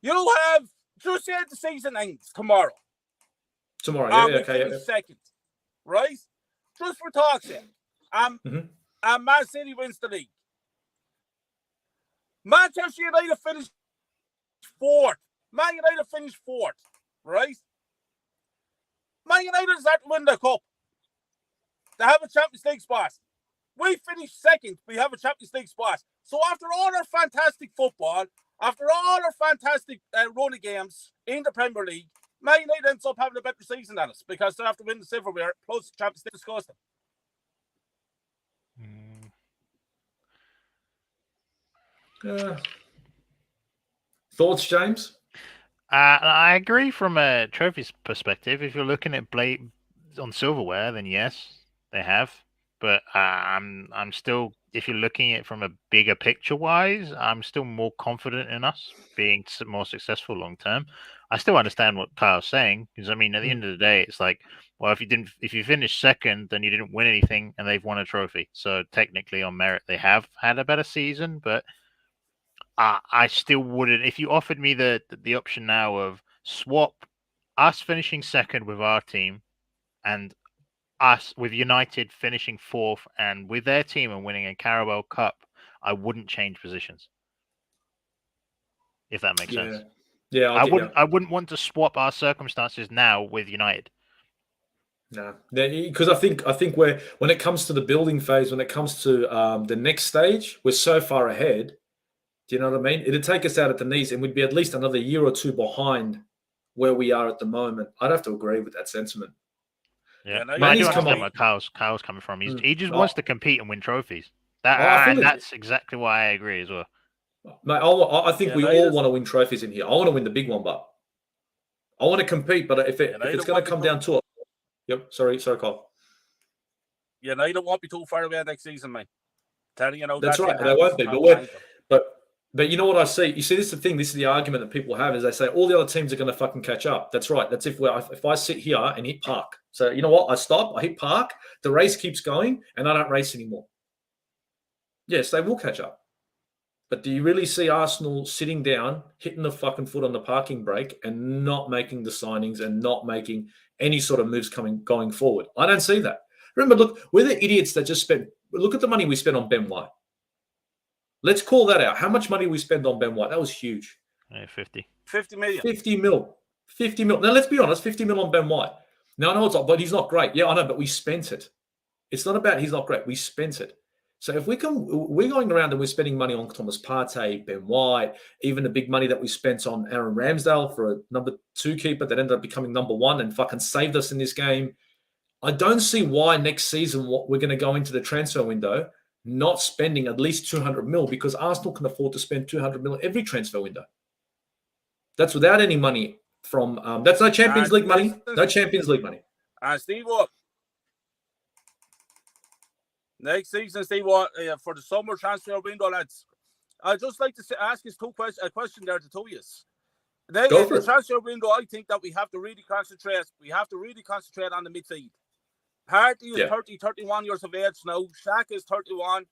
You have just said the season ends tomorrow. Second, right? Just for talk's sake. And Man City wins the league. Manchester United finished fourth. Man United finished fourth, right? Man United is at to win the cup. They have a Champions League spot. We finished second. We have a Champions League spot. So after all our fantastic football, after all our fantastic run of games in the Premier League, Man United ends up having a better season than us because they have to win the silverware plus Champions League. Disgusting. Thoughts, James? I agree from a trophies perspective. If you're looking at on silverware, then yes, they have. But I'm still, if you're looking at it from a bigger picture wise, I'm still more confident in us being more successful long term. I still understand what Kyle's saying because I mean, at the end of the day, it's like, well, if you finish second, then you didn't win anything, and they've won a trophy. So technically, on merit, they have had a better season. But I still wouldn't. If you offered me the option now of swap us finishing second with our team and us with United finishing fourth and with their team and winning a Carabao Cup, I wouldn't change positions. If that makes sense. Yeah, I wouldn't want to swap our circumstances now with United. No, because I think when it comes to the building phase, when it comes to the next stage, we're so far ahead. Do you know what I mean? It'd take us out at the knees, and we'd be at least another year or two behind where we are at the moment. I'd have to agree with that sentiment. Yeah, I do understand where Kyle's coming from. He just wants to compete and win trophies. That's exactly why I agree as well. Mate, I think we all want to win trophies in here. I want to win the big one, but I want to compete. But if it's going to come down to it, yep. Sorry, Kyle. United won't be too far away next season, mate. Telling you, that's right. They won't be. But you know what I see? You see, this is the thing. This is the argument that people have is they say all the other teams are going to fucking catch up. That's right. That's if I sit here and hit park. So you know what? I stop. I hit park. The race keeps going, and I don't race anymore. Yes, they will catch up. But do you really see Arsenal sitting down, hitting the fucking foot on the parking brake, and not making the signings and not making any sort of moves going forward? I don't see that. Remember, look, we're the idiots that just spent. Look at the money we spent on Ben White. Let's call that out. How much money we spent on Ben White? That was huge. 50 million. 50 mil. 50 mil. Now, let's be honest, 50 mil on Ben White. Now, I know it's not, but he's not great. Yeah, I know, but we spent it. It's not about he's not great. We spent it. So if we're going around and we're spending money on Thomas Partey, Ben White, even the big money that we spent on Aaron Ramsdale for a number 2 keeper that ended up becoming number 1 and fucking saved us in this game. I don't see why next season we're going to go into the transfer window not spending at least 200 mil because Arsenal can afford to spend 200 mil every transfer window. That's without any money from that's no Champions League money. No Champions League money. And Steve, what? Next season, Steve, what for the summer transfer window, lads? I'd just like to ask you a question there to two of you. The transfer window, I think that we have to really concentrate. We have to really concentrate on the midfield. Partey is 30, 31 years of age now. Shakey is 31.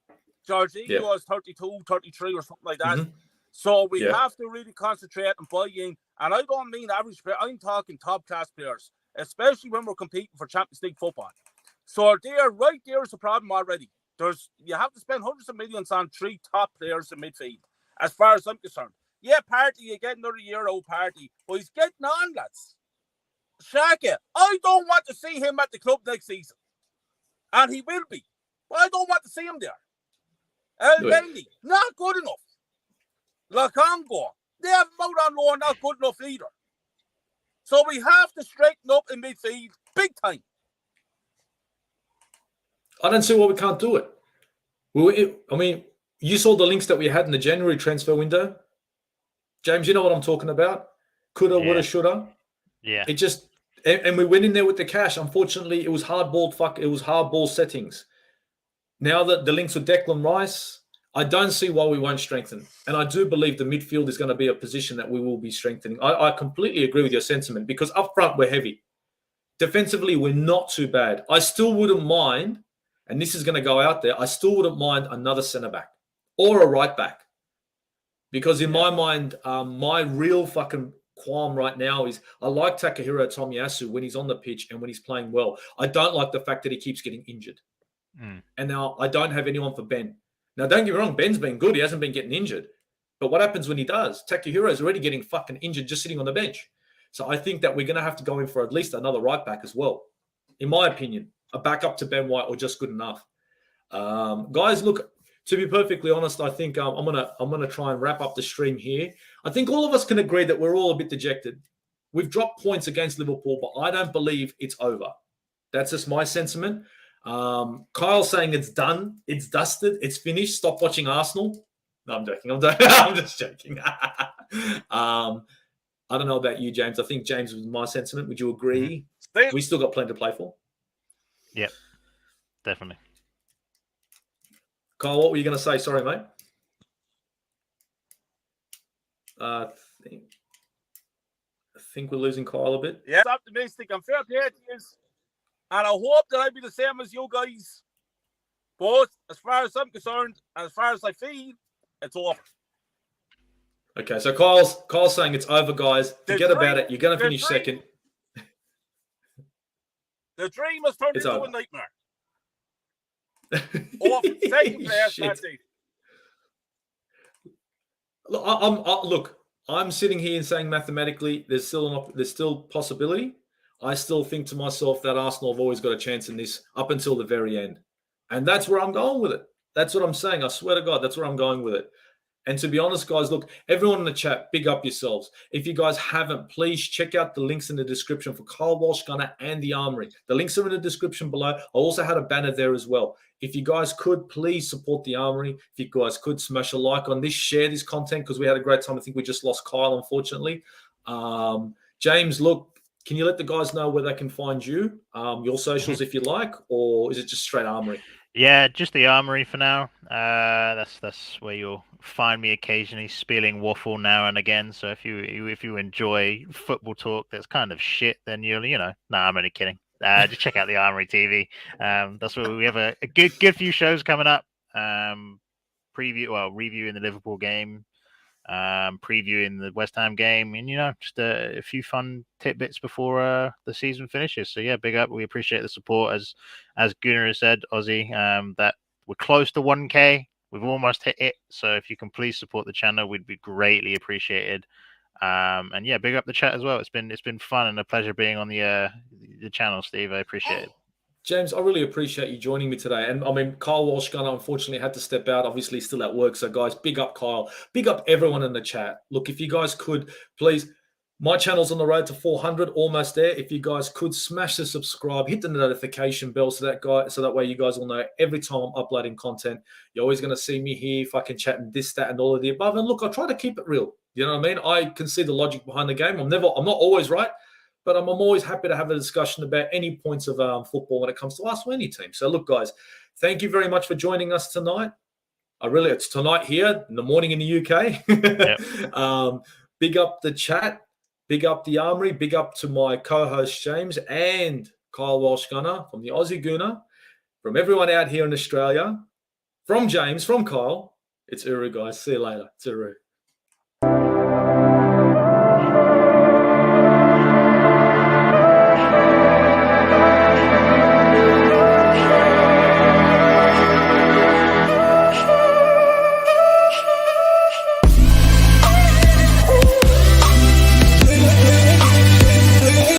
Jorginho is 32, 33 or something like that. So we have to really concentrate and buy in. And I don't mean average player. I'm talking top-class players, especially when we're competing for Champions League football. So right there is the problem already. You have to spend hundreds of millions on 3 top players in midfield, as far as I'm concerned. Yeah, Partey, you get another year old Partey, but he's getting on, lads. Shakey, I don't want to see him at the club next season. And he will be. But I don't want to see him there. Bendy, not good enough. Lacongo, they have him out on loan, not good enough either. So we have to straighten up in midfield big time. I don't see why we can't do it. I mean, you saw the links that we had in the January transfer window. James, you know what I'm talking about? Coulda, woulda, shoulda. Yeah. It just and we went in there with the cash. Unfortunately, it was hardball settings. Now that the links with Declan Rice, I don't see why we won't strengthen. And I do believe the midfield is going to be a position that we will be strengthening. I completely agree with your sentiment because up front we're heavy. Defensively, we're not too bad. I still wouldn't mind, and this is going to go out there, I still wouldn't mind another centre-back or a right-back. Because in my mind, my real fucking qualm right now is I like Takahiro Tomiyasu when he's on the pitch and when he's playing well. I don't like the fact that he keeps getting injured. And now I don't have anyone for Ben. Now, don't get me wrong, Ben's been good. He hasn't been getting injured. But what happens when he does? Takahiro is already getting fucking injured just sitting on the bench. So I think that we're going to have to go in for at least another right back as well. In my opinion, a backup to Ben White or just good enough. Guys, look, to be perfectly honest, I think I'm gonna try and wrap up the stream here. I think all of us can agree that we're all a bit dejected. We've dropped points against Liverpool, but I don't believe it's over. That's just my sentiment. Kyle saying it's done, it's dusted, it's finished. Stop watching Arsenal. No, I'm joking. I'm just joking. I don't know about you, James. I think James was my sentiment. Would you agree? We still got plenty to play for. Yep, definitely. Kyle, what were you going to say? Sorry, mate. I think we're losing Kyle a bit. Yeah, I'm optimistic. I'm fair play to you. And I hope that I'll be the same as you guys. But as far as I'm concerned, as far as I feel, it's over. Okay, so Kyle's saying it's over, guys. Forget about it. You're going to finish second. The dream has turned into a nightmare. Second place, that's it. Look, I'm sitting here and saying mathematically there's still possibility. I still think to myself that Arsenal have always got a chance in this up until the very end. And that's where I'm going with it. That's what I'm saying. I swear to God, that's where I'm going with it. And to be honest, guys, look, everyone in the chat, big up yourselves. If you guys haven't, please check out the links in the description for Kyle Walsh Gunner and the Armory. The links are in the description below. I also had a banner there as well. If you guys could, please support the Armory. If you guys could, smash a like on this, share this content because we had a great time. I think we just lost Kyle, unfortunately. James, look, can you let the guys know where they can find you, your socials if you like, or is it just straight Armory? Yeah, just the Armory for now. That's where you'll find me occasionally spilling waffle now and again. So if you enjoy football talk that's kind of shit, then I'm only kidding. Just check out the Armory TV. That's where we have a good few shows coming up. Reviewing the Liverpool game, previewing the West Ham game, and just a few fun tidbits before the season finishes. So yeah, big up. We appreciate the support. As Gunnar has said, Ozzy, that we're close to 1K. We've almost hit it. So if you can please support the channel, we'd be greatly appreciated. And yeah, big up the chat as well. It's been fun and a pleasure being on the channel, Steve. I appreciate it. James, I really appreciate you joining me today. And I mean, Kyle Walsh Gunner unfortunately had to step out, obviously still at work. So guys, big up Kyle, big up everyone in the chat. Look, if you guys could, please, my channel's on the road to 400, almost there. If you guys could smash the subscribe, hit the notification bell so that way you guys will know every time I'm uploading content. You're always going to see me here fucking chatting this, that, and all of the above. And look, I try to keep it real. You know what I mean? I can see the logic behind the game. I'm not always right. But I'm always happy to have a discussion about any points of football when it comes to us or any team. So, look, guys, thank you very much for joining us tonight. It's tonight here, in the morning in the UK. Yep. Big up the chat. Big up the Armory. Big up to my co-host, James, and Kyle Walsh Gunner from the Aussie Gooner. From everyone out here in Australia, from James, from Kyle, it's Uru, guys. See you later. It's Uru.